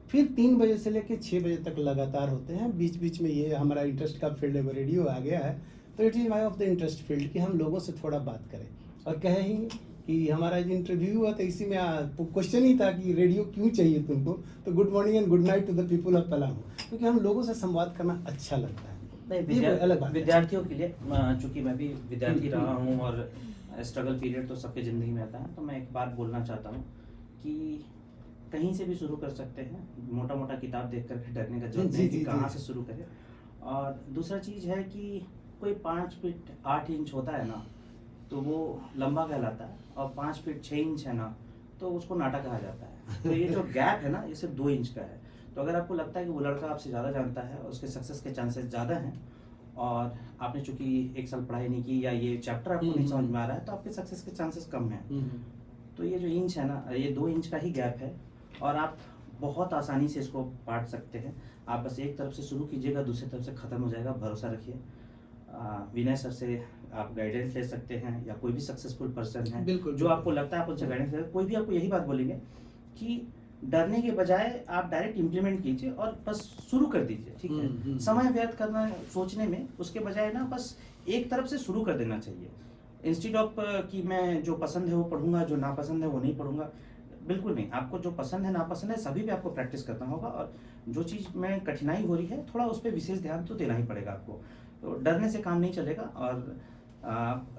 फिर 3 बजे से लेकर 6 बजे तक लगातार होते हैं। बीच बीच में ये हमारा इंटरेस्ट का फील्ड है, रेडियो आ गया है, तो it is my of the interest field कि हम लोगों से थोड़ा बात करें। और कहें ही कि हमारा जो इंटरव्यू हुआ था, इसी में क्वेश्चन ही था कि रेडियो क्यों चाहिए तुमको, तो good morning and good night to the people of Palamu, क्योंकि हम लोगों से संवाद करना अच्छा लगता है। नहीं, ये अलग बात है। विद्यार्थियों के लिए, चूंकि मैं भी विद्यार्थी रहा हूँ और स्ट्रगल पीरियड तो सबके ज़िंदगी में आता है, तो मैं एक बात बोलना चाहता हूँ कि कहीं से भी शुरू कर सकते हैं। मोटा मोटा किताब देख करके डरने का जरूरत नहीं कि कहाँ से शुरू करें। और दूसरा चीज़ है कि कोई 5 फीट 8 इंच होता है ना, तो वो लंबा कहलाता है, और 5 फीट 6 इंच है ना, तो उसको नाटा कहा जाता है। तो ये जो गैप है ना, ये सिर्फ 2 इंच का है। तो अगर आपको लगता है कि वो लड़का आपसे ज़्यादा जानता है और उसके सक्सेस के चांसेस ज़्यादा हैं, और आपने चूंकि 1 साल पढ़ाई नहीं की या ये चैप्टर आपको नहीं समझ में आ रहा है, तो आपके सक्सेस के चांसेस कम हैं। तो ये जो इंच है ना, ये 2 इंच का ही गैप है, और आप बहुत आसानी से इसको बांट सकते हैं। आप बस एक तरफ से शुरू कीजिएगा, दूसरी तरफ से ख़त्म हो जाएगा, भरोसा रखिए। विनय सर से आप गाइडेंस ले सकते हैं, या कोई भी सक्सेसफुल पर्सन है बिल्कुल, जो आपको लगता है आप उनसे गाइडेंस ले, कोई भी आपको यही बात बोलेंगे कि डरने के बजाय आप डायरेक्ट इम्प्लीमेंट कीजिए और बस शुरू कर दीजिए, ठीक है। समय व्यर्थ करना सोचने में, उसके बजाय ना बस एक तरफ से शुरू कर देना चाहिए। इंस्टीड ऑफ कि मैं जो पसंद है वो पढ़ूंगा, जो नापसंद है वो नहीं पढ़ूंगा, बिल्कुल नहीं। आपको जो पसंद है नापसंद है सभी पे आपको प्रैक्टिस करना होगा, और जो चीज़ में कठिनाई हो रही है थोड़ा उस पर विशेष ध्यान तो देना ही पड़ेगा आपको। तो डरने से काम नहीं चलेगा। और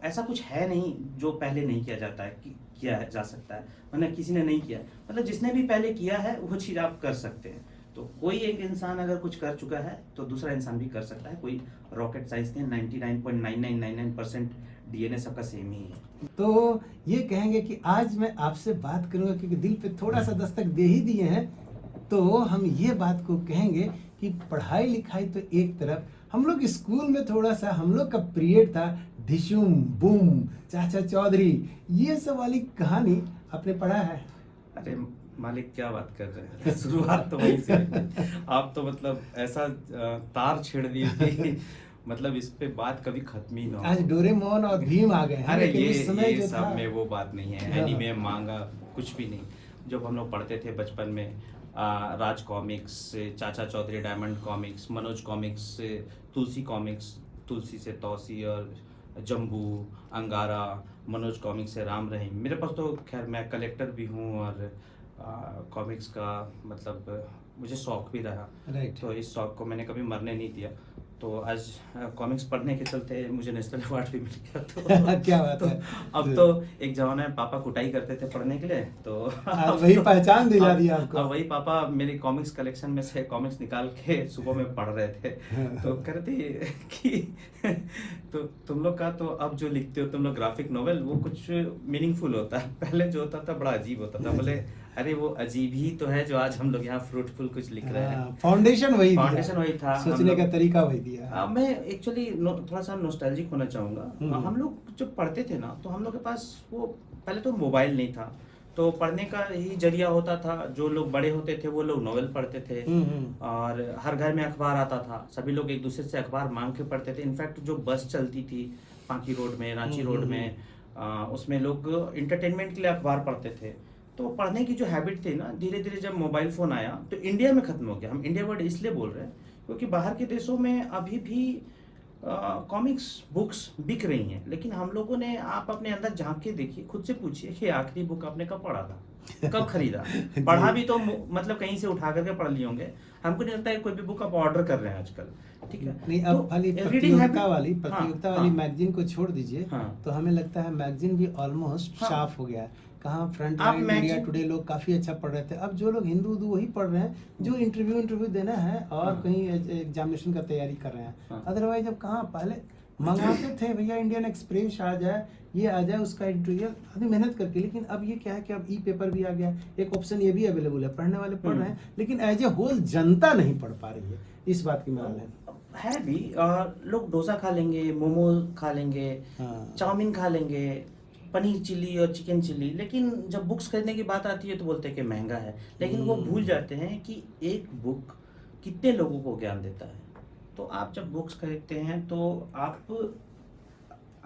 ऐसा कुछ है नहीं जो पहले नहीं किया जाता है, किया जा सकता है, मतलब किसी ने नहीं किया, मतलब जिसने भी पहले किया है वो चीज़ आप कर सकते हैं। तो कोई एक इंसान अगर कुछ कर चुका है तो दूसरा इंसान भी कर सकता है। कोई रॉकेट साइंस नहीं, 99.9999% डीएनए सबका सेम ही है। तो ये कहेंगे कि आज मैं आपसे बात करूंगा क्योंकि दिल पे थोड़ा सा दस्तक दे ही दिए हैं, तो हम ये बात को कहेंगे कि पढ़ाई लिखाई तो एक तरफ, हम लोग स्कूल में थोड़ा सा हम लोग का पीरियड था ढिशुम बूम चाचा चौधरी, ये सब वाली कहानी आपने पढ़ा है? अरे मालिक क्या बात कर रहे हैं, शुरुआत तो वहीं से आप तो मतलब ऐसा तार छेड़ दिए कि मतलब इस पे बात कभी खत्म ही ना हो। आज डोरेमोन और भीम आ गए हैं, अरे लेकिन इस समय ये जो सब था में वो बात नहीं है, हाँ। एनीमे मांगा कुछ भी नहीं। जब हम लोग पढ़ते थे बचपन में, राज कॉमिक्स से Chacha Chaudhary, Diamond Comics, Manoj Comics से तुलसी कॉमिक्स, तुलसी से तौसी और जम्बू, अंगारा, मनोज कॉमिक्स से राम रहीम। मेरे पास तो खैर मैं कलेक्टर भी हूँ, और कॉमिक्स का मतलब मुझे शौक भी रहा, राइट। तो इस शौक को मैंने कभी मरने नहीं दिया। तो आज कॉमिक्स पढ़ने के चलते मुझे नेशनल अवार्ड भी मिल गया। तो क्या बात है। अब तो एक जमाने में पापा कुटाई करते थे पढ़ने के लिए, तो आज वही पहचान दिला दिया आपको। अब वही पापा मेरी कॉमिक्स कलेक्शन में से कॉमिक्स निकाल के सुबह में पढ़ रहे थे। तो कहते कि तो तुम लोग का तो अब जो लिखते हो तुम लोग ग्राफिक नॉवेल, वो कुछ मीनिंगफुल होता है, पहले जो होता था बड़ा अजीब होता था। बोले अरे वो अजीब ही तो है जो आज हम लोग यहाँ फ्रूटफुल कुछ लिख रहे हैं। फाउंडेशन वही था, सोचने का तरीका वही दिया। मैं एक्चुअली थोड़ा सा नॉस्टैल्जिक होना चाहूँगा। हम लोग जब पढ़ते थे ना, तो हम लोग के पास वो पहले तो मोबाइल नहीं था, तो पढ़ने का ही जरिया होता था। जो लोग बड़े होते थे वो लोग नॉवेल पढ़ते थे, और हर घर में अखबार आता था, सभी लोग एक दूसरे से अखबार मांग के पढ़ते थे। इनफैक्ट जो बस चलती थी पांकी रोड में, रांची रोड में, उसमें लोग इंटरटेनमेंट के लिए अखबार पढ़ते थे। तो पढ़ने की जो हैबिट थी ना, धीरे धीरे जब मोबाइल फ़ोन आया तो इंडिया में ख़त्म हो गया। हम इंडिया वर्ड इसलिए बोल रहे हैं क्योंकि बाहर के देशों में अभी भी कॉमिक्स बुक्स बिक रही हैं, लेकिन हम लोगों ने, आप अपने अंदर झांक के देखिए, खुद से पूछिए कि आखिरी बुक आपने कब पढ़ा था, कब खरीदा। पढ़ा भी तो मतलब कहीं से उठा करके पढ़ लिए होंगे। हमको नहीं लगता है कोई भी बुक आप ऑर्डर कर रहे हैं आजकल, ठीक है। नहीं, तो अब खाली रीडिंग प्रतियोगिता वाली मैगजीन को छोड़ दीजिए, हाँ। तो हमें लगता है मैगजीन भी ऑलमोस्ट हाँ। साफ हो गया है। कहाँ फ्रंट आप लाइन इंडिया मैगजीन- टुडे लोग काफी अच्छा पढ़ रहे थे, अब जो लोग हिंदू वही पढ़ रहे हैं जो इंटरव्यू देना है और हाँ। कहीं एग्जामिनेशन का तैयारी कर रहे हैं। हाँ। अदरवाइज अब कहाँ पहले मंगाते थे भैया इंडियन एक्सप्रेस आ जाए, ये आ जाए, उसका एडिटोरियल आदमी मेहनत करके, लेकिन अब ये क्या है कि अब ई पेपर भी आ गया, एक ऑप्शन ये भी अवेलेबल है, पढ़ने वाले पढ़ रहे हैं, लेकिन एज ए होल जनता नहीं पढ़ पा रही है। इस बात की मान है भी, और लोग डोसा खा लेंगे, मोमो खा लेंगे, हाँ। चाउमीन खा लेंगे, पनीर चिल्ली और चिकन चिल्ली, लेकिन जब बुक्स खरीदने की बात आती है तो बोलते हैं कि महंगा है, लेकिन वो भूल जाते हैं कि एक बुक कितने लोगों को ज्ञान देता है। तो आप जब बुक्स खरीदते हैं तो आप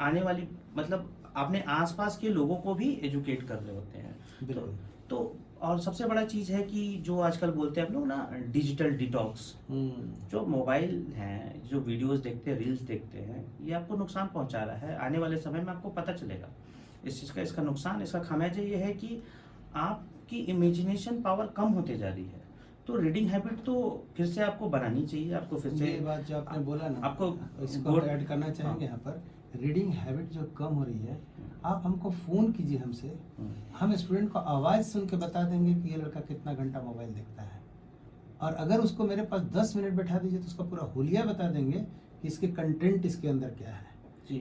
आने वाली मतलब अपने आसपास के लोगों को भी एजुकेट कर रहे होते हैं। बिल्कुल। तो और सबसे बड़ा चीज़ है कि जो आजकल बोलते हैं आप लोग ना, डिजिटल डिटॉक्स, जो मोबाइल हैं, जो वीडियोस देखते हैं, रील्स देखते हैं, ये आपको नुकसान पहुंचा रहा है। आने वाले समय में आपको पता चलेगा इस चीज़ का, इसका नुकसान, इसका खामियाजा ये है कि आपकी इमेजिनेशन पावर कम होते जा रही है। तो रीडिंग हैबिट तो फिर से आपको बनानी चाहिए, आपको फिर से ये बात जो आपने बोला ना, आपको इसको ऐड करना चाहेंगे यहाँ पर। रीडिंग हैबिट जो कम हो रही है, आप हमको फ़ोन कीजिए हमसे, हम स्टूडेंट को आवाज़ सुन के बता देंगे कि ये लड़का कितना घंटा मोबाइल देखता है। और अगर उसको मेरे पास 10 मिनट बैठा दीजिए तो उसका पूरा हुलिया बता देंगे कि इसके कंटेंट इसके अंदर क्या है।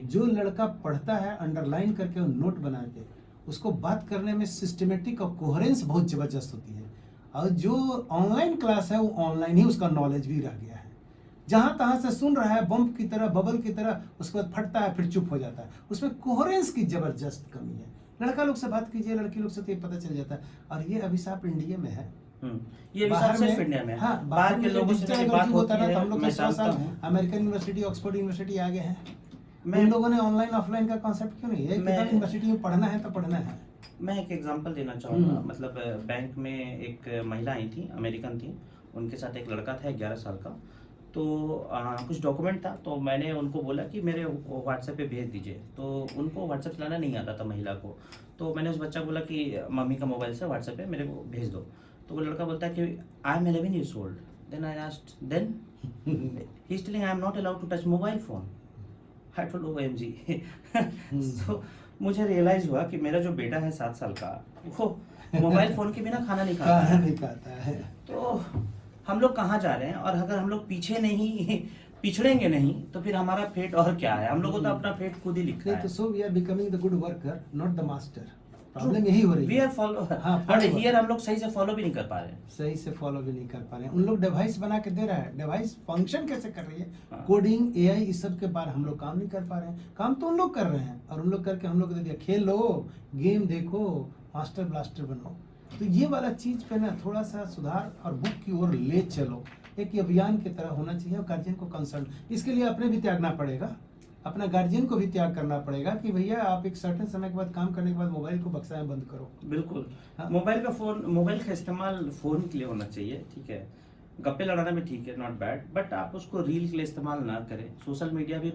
जो लड़का पढ़ता है अंडरलाइन करके और नोट बना के, उसको बात करने में सिस्टमेटिक और कोहेरेंस बहुत ज़बरदस्त होती है। और जो ऑनलाइन क्लास है वो ऑनलाइन ही उसका नॉलेज भी रह गया है, जहाँ तहाँ से सुन रहा है, बम्प की तरह, बबल की तरह, उसके बाद फटता है फिर चुप हो जाता है। उसमें कोहेरेंस की ज़बरदस्त कमी है। लड़का लोग से बात कीजिए, लड़की लोग से तो ये पता चल जाता है। और ये अभिशाप इंडिया में है, ये बाहर सिर्फ में, इंडिया में, हाँ, बाहर के लोगों से मेरी बात होती होता है, तो हम लोग मैं तो 100 जानता साल हूँ। अमेरिकन यूनिवर्सिटी, ऑक्सफोर्ड यूनिवर्सिटी आ गए हैं। मैं उन लोगों ने ऑनलाइन ऑफलाइन का कॉन्सेप्ट क्यों नहीं है? मैं- यूनिवर्सिटी में पढ़ना है तो पढ़ना है। मैं एक एग्जांपल देना चाहूँगा। मतलब बैंक में एक महिला आई थी, अमेरिकन थी, उनके साथ एक लड़का था 11 साल का। तो कुछ डॉक्यूमेंट था, तो मैंने उनको बोला कि मेरे व्हाट्सएप पे भेज दीजिए। तो उनको व्हाट्सएप चलाना नहीं आता था महिला को, तो मैंने उस बच्चा को बोला कि मम्मी का मोबाइल से व्हाट्सएप पे मेरे को भेज दो। तो वो लड़का बोलता है कि I am 11 years old। Then I asked, then he is telling I am not allowed to touch mobile phone. I told OMG। So मुझे रियलाइज हुआ कि मेरा जो बेटा है 7 साल का, वो मोबाइल फोन के बिना खाना नहीं खाता खाना है। नहीं खाता है। तो हम लोग कहाँ जा रहे हैं? और अगर हम लोग पीछे नहीं पिछड़ेंगे नहीं तो फिर हमारा फेट और क्या है? हम लोगों को तो अपना फेट खुद ही लिखना नहीं है। तो so we are becoming the good worker, not the master. Problem यही हो रही वी है। आर फॉलो, हाँ, और follower। हियर हम लोग सही से फॉलो भी नहीं कर पा रहे हैं। सही से फॉलो भी नहीं कर पा रहे हैं। उन लोग डिवाइस बना के दे रहा है, डिवाइस फंक्शन कैसे कर रही है, हाँ। कोडिंग, AI, इस सब के बारे हम लोग काम नहीं कर पा रहे हैं। काम तो उन लोग कर रहे हैं, और उन लोग करके हम लोग को दे दिया, खेलो, गेम देखो, मास्टर ब्लास्टर बनो। तो ये वाला चीज पे ना थोड़ा सा सुधार और बुक की ओर ले चलो, एक अभियान की तरह होना चाहिए। और गार्जियन को कंसर्न, इसके लिए अपने भी त्यागना पड़ेगा, अपना गार्जियन को भी त्याग करना पड़ेगा कि भैया आप एक सर्टेन समय के बाद, काम करने के बाद मोबाइल को बक्सा में बंद करो। बिल्कुल। हाँ। मोबाइल का इस्तेमाल फ़ोन के लिए होना चाहिए, ठीक है। गप्पे लड़ाना भी ठीक है, नॉट बैड, बट आप उसको रील के लिए इस्तेमाल ना करें। सोशल मीडिया भी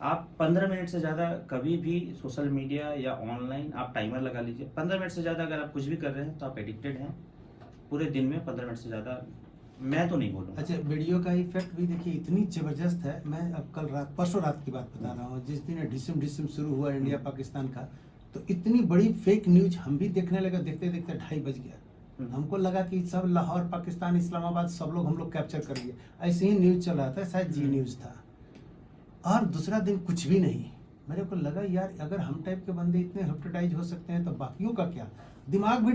आप 15 मिनट से ज़्यादा कभी भी सोशल मीडिया या ऑनलाइन आप टाइमर लगा लीजिए। 15 मिनट से ज़्यादा अगर आप कुछ भी कर रहे हैं तो आप एडिक्टेड हैं। पूरे दिन में 15 मिनट से ज़्यादा मैं तो नहीं बोलूँगा। अच्छा, वीडियो का इफेक्ट भी देखिए इतनी जबरदस्त है। मैं अब कल रात, परसों रात की बात बता रहा हूँ, जिस दिन डिसम शुरू हुआ इंडिया पाकिस्तान का, तो इतनी बड़ी फेक न्यूज हम भी देखने लगे। देखते देखते 2:30 बज गया। हमको लगा कि सब लाहौर, पाकिस्तान, इस्लामाबाद सब लोग हम लोग कैप्चर कर लिए। ऐसे ही न्यूज चल रहा था, शायद जी न्यूज था। और दूसरा दिन कुछ भी नहीं। मेरे को लगा यार, अगर हम टाइप के बंदे इतने हिप्नोटाइज हो सकते हैं तो बाकियों का क्या? दिमाग भी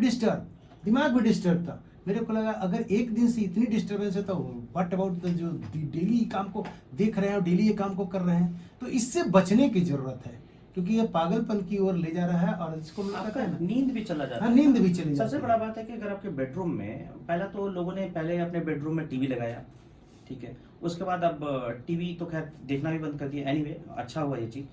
डिस्टर्ब था। मेरे को लगा अगर एक दिन से इतनी डिस्टर्बेंस है तो व्हाट अबाउट जो डेली काम को देख रहे हैं और डेली ये काम को कर रहे हैं। तो इससे बचने की जरूरत है, क्योंकि ये पागलपन की ओर ले जा रहा है। और इसको आपका नींद भी चला जाता हाँ, है। नींद भी चली जाती सबसे है। बड़ा बात है कि अगर आपके बेडरूम में, पहला तो लोगों ने पहले अपने बेडरूम में टीवी लगाया, ठीक है। उसके बाद अब टीवी तो खैर देखना भी बंद कर दिया। एनीवे, अच्छा हुआ ये चीज़।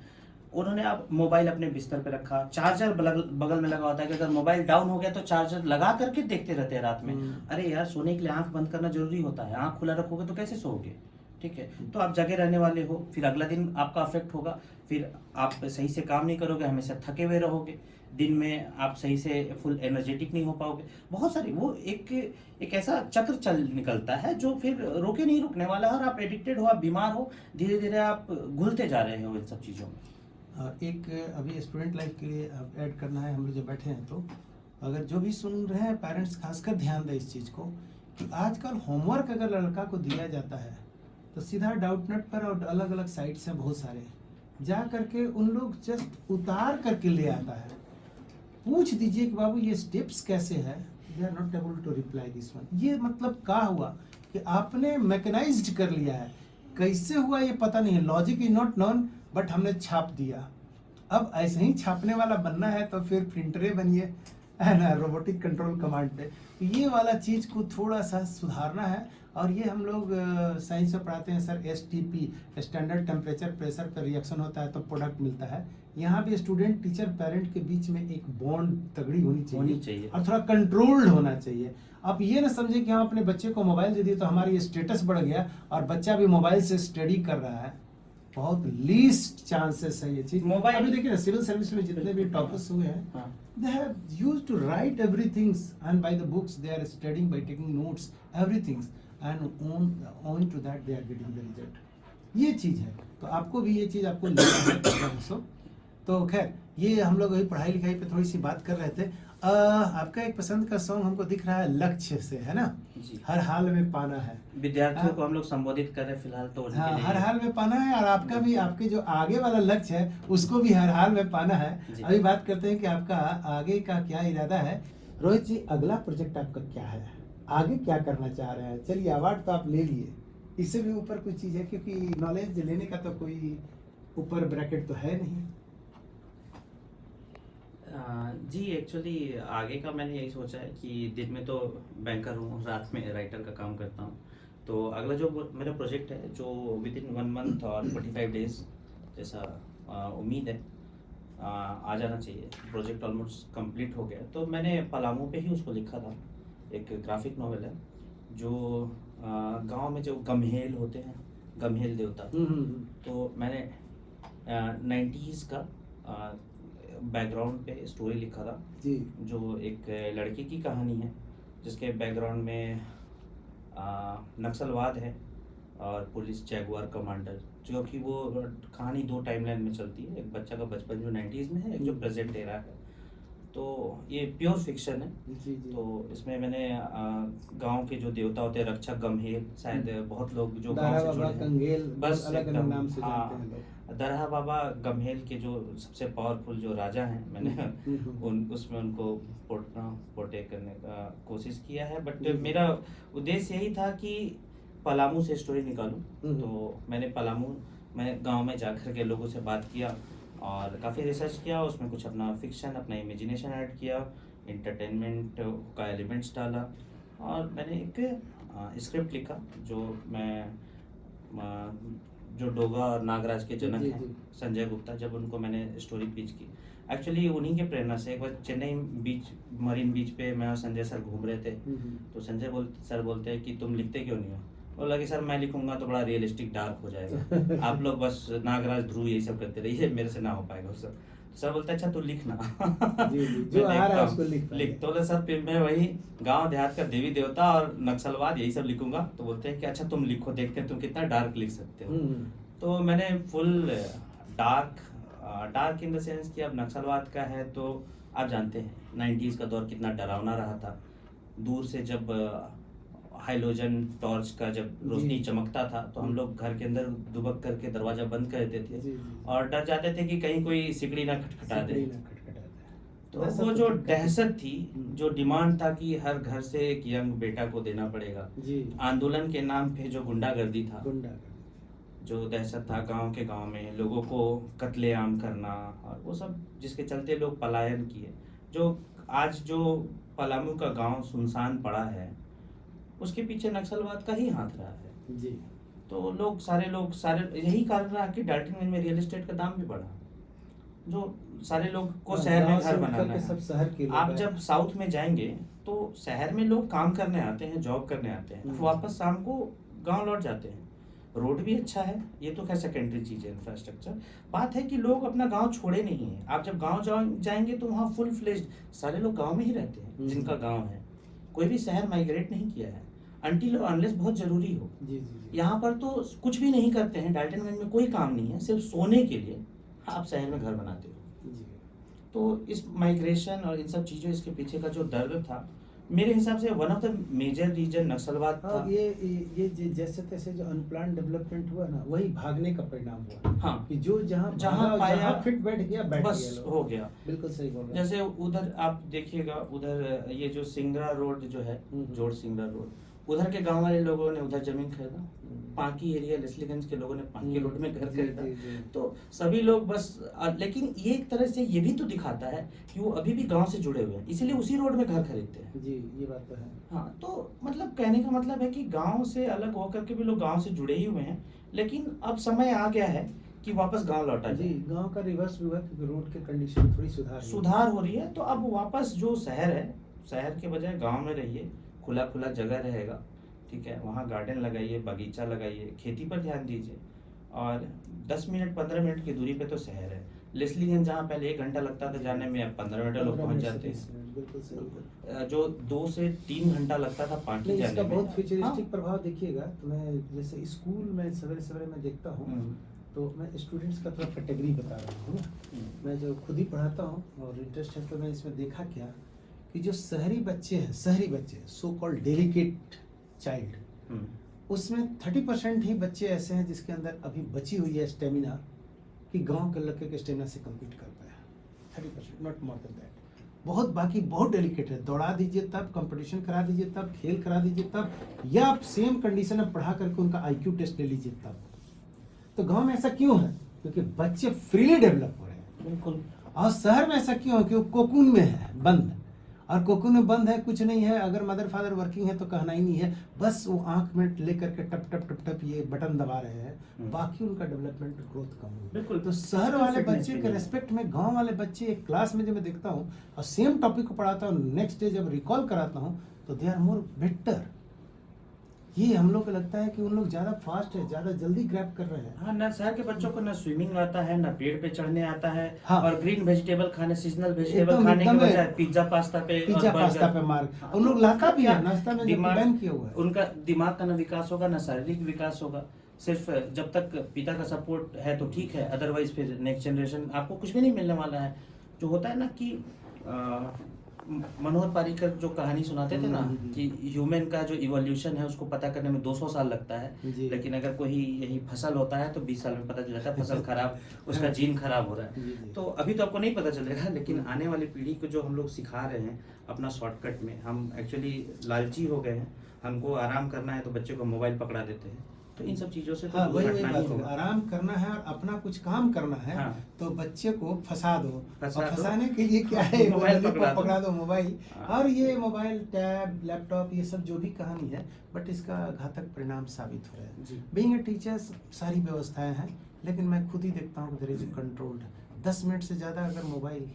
उन्होंने अब मोबाइल अपने बिस्तर पे रखा, चार्जर बगल में लगा होता है कि अगर मोबाइल डाउन हो गया तो चार्जर लगा करके देखते रहते हैं रात में। अरे यार, सोने के लिए आंख बंद करना जरूरी होता है। आंख खुला रखोगे तो कैसे सोओगे? ठीक है, तो आप जगे रहने वाले हो, फिर अगला दिन आपका अफेक्ट होगा, फिर आप सही से काम नहीं करोगे, हमेशा थके हुए रहोगे। दिन में आप सही से फुल एनर्जेटिक नहीं हो पाओगे। बहुत सारी वो एक ऐसा चक्र चल निकलता है जो फिर रोके नहीं रुकने वाला है, और आप एडिक्टेड हो, आप बीमार हो, धीरे धीरे आप घुलते जा रहे हो इन सब चीज़ों में। एक अभी स्टूडेंट लाइफ के लिए ऐड करना है, हम लोग जो बैठे हैं, तो अगर जो भी सुन रहे हैं पेरेंट्स खासकर ध्यान दें इस चीज़ को कि आजकल होमवर्क अगर लड़का को दिया जाता है तो सीधा डाउटनेट पर और अलग अलग साइट्स हैं बहुत सारे, जा करके उन लोग जस्ट उतार करके ले आता है। पूछ दीजिए कि बाबू ये स्टेप्स कैसे है, they are not able to reply this one. ये मतलब क्या हुआ कि आपने मैकेनाइज्ड कर लिया है, कैसे हुआ ये पता नहीं है, logic is not known, but हमने छाप दिया। अब ऐसे ही छापने वाला बनना है तो फिर प्रिंटरे बनिए, है ना, रोबोटिक कंट्रोल कमांड पे। तो ये वाला चीज़ को थोड़ा सा सुधारना है। और ये हम लोग साइंस में पढ़ाते हैं sir, STP standard temperature pressure पर रिएक्शन होता है तो प्रोडक्ट मिलता है। यहाँ भी स्टूडेंट टीचर पेरेंट के बीच में एक बॉन्ड तगड़ी होनी चाहिए और थोड़ा कंट्रोल्ड होना चाहिए। आप ये ना समझे कि हम अपने बच्चे को मोबाइल दे दिए तो हमारी स्टेटस बढ़ गया और बच्चा भी मोबाइल से स्टडी कर रहा है। बहुत लीस्ट चांसेस है ये चीज। मोबाइल अभी देखिए ना, सिविल सर्विस में जितने भी टॉपर्स हुए हैं, हाँ। they have used to write everything and by the books they are studying by taking notes everything and on to that they are getting the result। ये चीज है, तो आपको भी ये चीज आपको लेना है। सो तो खैर ये हम लोग अभी पढ़ाई लिखाई पे थोड़ी सी बात कर रहे थे। आपका एक पसंद का सॉन्ग हमको दिख रहा है लक्ष्य से, है ना, जी। हर हाल में पाना है। विद्यार्थियों को हम लोग संबोधित कर रहे हैं फिलहाल तो उनके हाँ, लिए। हर हाल में पाना है। और आपका भी, आपके जो आगे वाला लक्ष्य है उसको भी हर हाल में पाना है। जी। अभी बात करते हैं कि आपका आगे का क्या इरादा है। रोहित जी, अगला प्रोजेक्ट आपका क्या है, आगे क्या करना चाह रहे हैं? चलिए, अवार्ड तो आप ले लिए, इससे भी ऊपर कोई चीज़ है? क्योंकि नॉलेज लेने का तो कोई ऊपर ब्रैकेट तो है नहीं। जी एक्चुअली आगे का मैंने यही सोचा है कि दिन में तो बैंकर हूँ, रात में राइटर का काम करता हूँ। तो अगला जो मेरा प्रोजेक्ट है जो विद इन 1 मंथ और 45 डेज जैसा उम्मीद है आ जाना चाहिए। प्रोजेक्ट ऑलमोस्ट कंप्लीट हो गया। तो मैंने पलामू पे ही उसको लिखा था। एक ग्राफिक नॉवेल है जो गांव में जो गम्हेल होते हैं, गम्हेल देवता, तो मैंने 90s का बैकग्राउंड पे स्टोरी लिखा था जी। जो एक लड़के की कहानी है जिसके बैकग्राउंड में नक्सलवाद है और पुलिस जैगुआर कमांडर, जो कि वो कहानी 2 टाइमलाइन में चलती है। एक बच्चा का बचपन जो 90s में है, एक जो प्रेजेंट एरा है। तो ये प्योर फिक्शन है। जी जी। तो इसमें मैंने गांव के जो देवता होते हैं, रक्षक गम्हेल, शायद बहुत लोग जो गांव दारा से बाबा जुड़े हैं, कंगेल, बस अलग अलग एकदम, नाम से हाँ। जानते हैं लोग। दरहा बाबा गम्हेल के जो सबसे पावरफुल जो राजा हैं, मैंने उसमें उनको पोर्ट्रे करने का कोशिश किया है। बट मेरा उद्देश्य यही था कि पलामू से स्टोरी निकालूं। तो मैंने मैं गांव में जाकर के लोगों से बात किया और काफ़ी रिसर्च किया, उसमें कुछ अपना फिक्शन, अपना इमेजिनेशन ऐड किया, एंटरटेनमेंट का एलिमेंट्स डाला और मैंने एक स्क्रिप्ट लिखा जो डोगा और नागराज के जनक हैं, संजय गुप्ता। जब उनको मैंने स्टोरी पिच की, एक्चुअली उन्हीं के प्रेरणा से, एक बार चेन्नई बीच, मरीन बीच पे मैं और संजय सर घूम रहे थे। तो संजय सर बोलते हैं कि तुम लिखते क्यों नहीं हो? बोला कि सर मैं लिखूंगा तो बड़ा रियलिस्टिक डार्क हो जाएगा, आप लोग बस नागराज ध्रुव यही सब करते रहिए, मेरे से ना हो पाएगा। सर बोलते अच्छा तू लिखना। जो आ रहा है उसको लिख। तो सर फिर मैं वही गांव देहात का देवी देवता और नक्सलवाद यही सब लिखूंगा। तो बोलते हैं कि अच्छा तुम लिखो, देखते हैं तुम कितना डार्क लिख सकते हो। तो मैंने full dark in the sense कि अब नक्सलवाद का है तो आप जानते हैं 90s का दौर कितना डरावना रहा था। दूर से जब हाइलोजन टॉर्च का जब रोशनी चमकता था तो हम लोग घर के अंदर दुबक करके दरवाजा बंद कर देते थे और डर जाते थे कि कहीं कोई सिकड़ी ना खटखटा दे। तो वो जो दहशत थी, जो डिमांड था कि हर घर से एक यंग बेटा को देना पड़ेगा, आंदोलन के नाम पे जो गुंडागर्दी था, जो दहशत था गांव के गांव में लोगों को कत्लेआम करना, और वो सब जिसके चलते लोग पलायन किए। जो आज जो पलामू का गांव सुनसान पड़ा है उसके पीछे नक्सलवाद का ही हाथ रहा है जी। तो सारे यही कारण रहा कि डाल्टनगंज में रियल एस्टेट का दाम भी बढ़ा। जो सारे लोग को शहर में घर बनाना है। सब शहर के आप जब साउथ में जाएंगे तो शहर में लोग काम करने आते हैं, जॉब करने आते हैं, वापस शाम को गांव लौट जाते हैं। रोड भी अच्छा है, ये तो खैर सेकेंडरी चीज़ है इंफ्रास्ट्रक्चर। बात है कि लोग अपना गांव छोड़े नहीं हैं। आप जब गांव जाएंगे तो वहाँ फुल फ्लेज्ड सारे लोग गांव में ही रहते हैं जिनका गांव है। कोई भी शहर माइग्रेट नहीं किया है अनटिल अनलेस बहुत ज़रूरी हो। जी जी। यहाँ पर तो कुछ भी नहीं करते हैं, डाल्टनगंज में कोई काम नहीं है, सिर्फ सोने के लिए आप शहर में घर बनाते हो। जी तो इस माइग्रेशन और इन सब चीज़ों इसके पीछे का जो दर्द था, मेरे हिसाब से one of the major reason नक्सलवाद था। और ये जैसे तैसे जो अनप्लान डेवलपमेंट हुआ ना, वही भागने का परिणाम हुआ। हाँ, कि जो जहाँ जहाँ पाया जहाँ फिट बैठ गया बस लोग। हो गया। बिल्कुल सही बोल रहे हैं। जैसे उधर आप देखिएगा, उधर ये जो सिंगरा रोड जो है, जोड़ सिंगरा रोड, उधर के गांव वाले लोगों ने उधर जमीन खरीदा। पांकी एरिया लेस्लीगंज के लोगों ने पांकी रोड में घर खरीदा। तो सभी लोग बस लेकिन ये एक तरह से ये भी तो दिखाता है कि वो अभी भी गांव से जुड़े हुए हैं, इसीलिए उसी रोड में घर खरीदते हैं। जी, ये बात तो है। हाँ, तो मतलब कहने का मतलब है कि गांव से अलग होकर के भी लोग गांव से जुड़े ही हुए हैं, लेकिन अब समय आ गया है कि वापस गांव लौटा जी, जाए। गांव का रिवर्स भी हुआ क्योंकि रोड के कंडीशन थोड़ी सुधार हो रही है, तो अब वापस जो शहर है, शहर के बजाय गांव में रहिए, खुला खुला जगह रहेगा, ठीक है, वहाँ गार्डन लगाइए, बगीचा लगाइए, खेती पर ध्यान दीजिए। और 10 मिनट 15 मिनट की दूरी पे तो शहर है। लेस्लीगंज जहाँ पहले 1 घंटा लगता था जाने में, अब 15 मिनट लोग पहुँच जाते हैं। बिल्कुल सही। जो 2 से 3 घंटा लगता था पांकी नहीं, जाने इसका में। बहुत फ्यूचरिस्टिक हाँ। प्रभाव देखिएगा। तो मैं जैसे स्कूल में सवेरे सवेरे मैं देखता हूँ, तो मैं स्टूडेंट्स का थोड़ा कैटेगरी बता रहा हूँ ना। मैं जो खुद ही पढ़ाता हूँ और इंटरेस्ट है, तो मैं इसमें देखा क्या कि जो शहरी बच्चे सो कॉल्ड डेलिकेट चाइल्ड, उसमें 30% ही बच्चे ऐसे हैं जिसके अंदर अभी बची हुई है स्टेमिना कि गांव के लड़के के स्टेमिना से कम्पीट कर पाया। 30%, नॉट मोर देन दैट। बहुत बाकी बहुत डेलिकेट है। दौड़ा दीजिए तब, कंपटीशन करा दीजिए तब, खेल करा दीजिए तब, या आप सेम कंडीशन में पढ़ा करके उनका IQ टेस्ट ले लीजिए तब। तो गांव में ऐसा क्यों है? क्योंकि बच्चे फ्रीली डेवलप हो रहे हैं। बिल्कुल। और शहर में ऐसा क्यों है? कि वो कोकून में है, बंद। और कोकून में बंद है, कुछ नहीं है। अगर मदर फादर वर्किंग है तो कहना ही नहीं है। बस वो आंख में लेकर के टप टप टप टप ये बटन दबा रहे हैं, बाकी उनका डेवलपमेंट ग्रोथ कम हो। बिल्कुल। तो शहर वाले फिटनेस बच्चे भी के नहीं है। रेस्पेक्ट में गांव वाले बच्चे एक क्लास में जब मैं देखता हूँ और सेम टॉपिक को पढ़ाता हूँ, नेक्स्ट डे जब रिकॉल कराता हूँ तो दे आर मोर बेटर। ये हम लोग को लगता है कि उन लोग ज्यादा फास्ट है, ज्यादा जल्दी ग्रैब कर रहे हैं। हाँ, ना शहर के बच्चों को ना स्विमिंग आता है, ना पेड़ पे चढ़ने आता है। हाँ। और ग्रीन वेजिटेबल खाने, सीजनल वेजिटेबल एकदम- खाने के एकदम है। बजाय पिज्जा पास्ता पे और पिज्जा पास्ता बर्गर। पे मार हाँ, उन लोग तो लाता भी क्या है, नाश्ता में जब दिमाग बैन किया हुआ है। उनका दिमाग का ना विकास होगा, ना शारीरिक विकास होगा। सिर्फ जब तक पिता का सपोर्ट है तो ठीक है, अदरवाइज फिर नेक्स्ट जनरेशन आपको कुछ भी नहीं मिलने वाला है। जो होता है ना कि मनोहर पारीकर जो कहानी सुनाते थे ना कि ह्यूमन का जो इवोल्यूशन है उसको पता करने में 200 साल लगता है, जी। लेकिन अगर कोई यही फसल होता है तो 20 साल में पता चल जाता है फसल खराब, उसका जीन खराब हो रहा जी, है। जी। तो अभी तो आपको नहीं पता चलेगा, लेकिन आने वाली पीढ़ी को जो हम लोग सिखा रहे हैं अपना शॉर्टकट में, हम एक्चुअली लालची हो गए हैं। हमको आराम करना है तो बच्चे को मोबाइल पकड़ा देते हैं। तो इन सब चीज़ों से तो हाँ, दूर वही हटना ही बात है। होगा। आराम करना है और अपना कुछ काम करना है। हाँ। तो बच्चे को फंसा दो। फंसा और दो। फंसाने के लिए क्या है? मोबाइल पकड़ा दो मोबाइल। हाँ। और ये मोबाइल, टैब, लैपटॉप, ये सब जो भी कहानी है, बट इसका घातक परिणाम साबित हो रहा है। जी। बीइंग ए टीचर्स सारी व्यवस्थाएं हैं, लेकिन मैं खुद ही देखता हूँ कि देयर इज कंट्रोल्ड। 10 मिनट से ज़्यादा अगर मोबाइल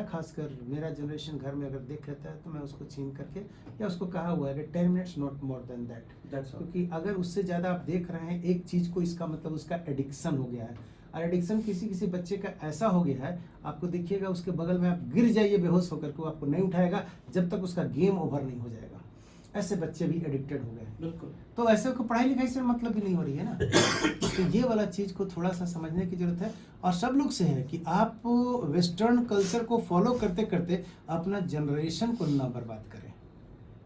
खासकर मेरा जनरेशन घर में अगर देख लेता है तो मैं उसको छीन करके, या उसको कहा हुआ है कि 10 minutes not more than that. That's all. क्योंकि अगर उससे ज़्यादा आप देख रहे हैं एक चीज़ को, इसका मतलब उसका एडिक्शन हो गया है। और एडिक्शन किसी किसी बच्चे का ऐसा हो गया है, आपको देखिएगा उसके बगल में आप गिर जाइए बेहोश होकर के, वो आपको नहीं उठाएगा जब तक उसका गेम ओवर नहीं हो जाएगा। ऐसे बच्चे भी एडिक्टेड हो गए हैं। बिल्कुल। तो ऐसे को पढ़ाई लिखाई से मतलब भी नहीं हो रही है ना। तो ये वाला चीज़ को थोड़ा सा समझने की जरूरत है। और सब लोग से है कि आप वेस्टर्न कल्चर को फॉलो करते करते अपना जनरेशन को ना बर्बाद करें,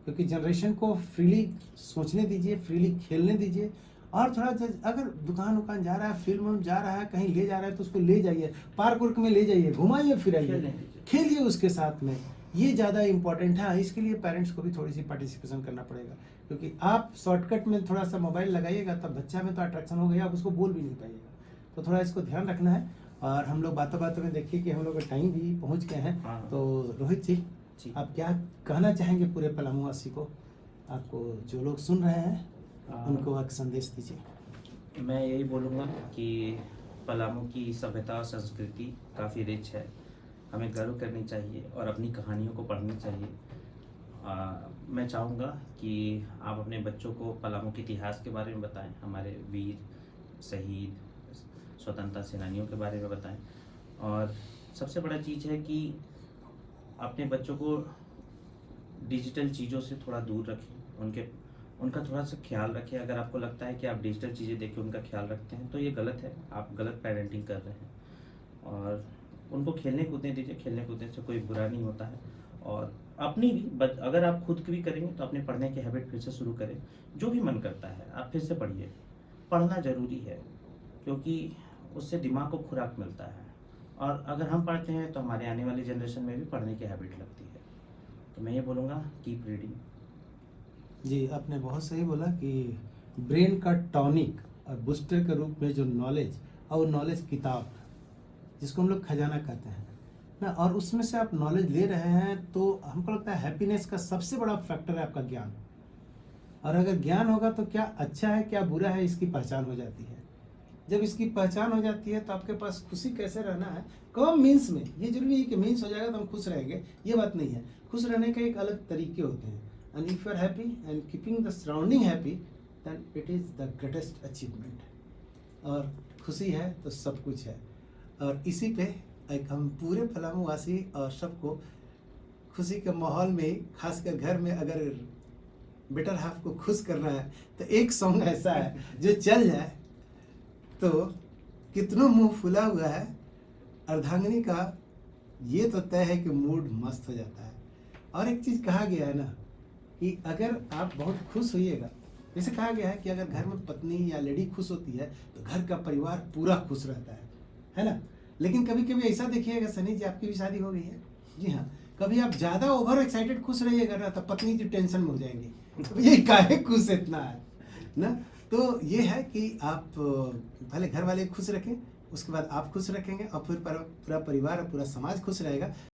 क्योंकि जनरेशन को फ्रीली सोचने दीजिए, फ्रीली खेलने दीजिए। और थोड़ा अगर दुकान जा रहा है, फिल्म जा रहा है, कहीं ले जा रहा है तो उसको ले जाइए, पार्क उर्क में ले जाइए, घुमाइए फिराइए, खेलिए उसके साथ में। ये ज़्यादा इंपॉर्टेंट है। इसके लिए पेरेंट्स को भी थोड़ी सी पार्टिसिपेशन करना पड़ेगा, क्योंकि आप शॉर्टकट में थोड़ा सा मोबाइल लगाइएगा तब बच्चा में तो अट्रैक्शन हो गया, आप उसको बोल भी नहीं पाइएगा। तो थोड़ा इसको ध्यान रखना है। और हम लोग बातों बातों में देखिए कि हम लोग का टाइम भी पहुंच गए हैं। हाँ। तो रोहित जी, आप क्या कहना चाहेंगे पूरे पलामूवासी को? आपको जो लोग सुन रहे हैं उनको एक संदेश दीजिए। मैं यही बोलूँगा कि पलामू की सभ्यता और संस्कृति काफ़ी रिच है, हमें गर्व करनी चाहिए और अपनी कहानियों को पढ़नी चाहिए। मैं चाहूँगा कि आप अपने बच्चों को पलामू के इतिहास के बारे में बताएं, हमारे वीर शहीद स्वतंत्रता सेनानियों के बारे में बताएं। और सबसे बड़ा चीज़ है कि अपने बच्चों को डिजिटल चीज़ों से थोड़ा दूर रखें, उनका थोड़ा सा ख्याल रखें। अगर आपको लगता है कि आप डिजिटल चीज़ें देख के उनका ख्याल रखते हैं तो ये गलत है, आप गलत पेरेंटिंग कर रहे हैं। और उनको खेलने कूदने दीजिए, खेलने कूदने से कोई बुरा नहीं होता है। और अपनी भी अगर आप खुद भी करेंगे तो अपने पढ़ने की हैबिट फिर से शुरू करें। जो भी मन करता है आप फिर से पढ़िए, पढ़ना ज़रूरी है क्योंकि उससे दिमाग को खुराक मिलता है। और अगर हम पढ़ते हैं तो हमारे आने वाली जनरेशन में भी पढ़ने की हैबिट लगती है। तो मैं ये बोलूँगा कीप रीडिंग। जी, आपने बहुत सही बोला कि ब्रेन का टॉनिक और बूस्टर के रूप में जो नॉलेज और नॉलेज किताब जिसको हम लोग खजाना कहते हैं ना, और उसमें से आप नॉलेज ले रहे हैं तो हमको लगता है हैप्पीनेस का सबसे बड़ा फैक्टर है आपका ज्ञान। और अगर ज्ञान होगा तो क्या अच्छा है क्या बुरा है इसकी पहचान हो जाती है। जब इसकी पहचान हो जाती है तो आपके पास खुशी कैसे रहना है, कम मीन्स में, ये जरूरी है कि मीन्स हो जाएगा तो हम खुश रहेंगे, ये बात नहीं है। खुश रहने के एक अलग तरीके होते हैं। And if you are happy and keeping the surrounding happy then it is the greatest achievement. और खुशी है तो सब कुछ है। और इसी पे एक हम पूरे पलामू वासी और सबको खुशी के माहौल में, खासकर घर में अगर बेटर हाफ को खुश करना है तो एक सॉन्ग ऐसा है जो चल जाए तो कितनों मुंह फुला हुआ है अर्धांगिनी का, ये तो तय है कि मूड मस्त हो जाता है। और एक चीज़ कहा गया है ना कि अगर आप बहुत खुश होइएगा, जैसे कहा गया है कि अगर घर में पत्नी या लेडी खुश होती है तो घर का परिवार पूरा खुश रहता है ना। लेकिन कभी कभी ऐसा देखिएगा, सनी जी आपकी भी शादी हो गई है, जी हाँ, कभी आप ज़्यादा ओवर एक्साइटेड खुश रहिएगा ना तो पत्नी जी टेंशन में हो जाएंगी, तो ये काहे खुश इतना है ना। तो ये है कि आप पहले घर वाले खुश रखें, उसके बाद आप खुश रखेंगे और फिर पूरा परिवार और पूरा समाज खुश रहेगा।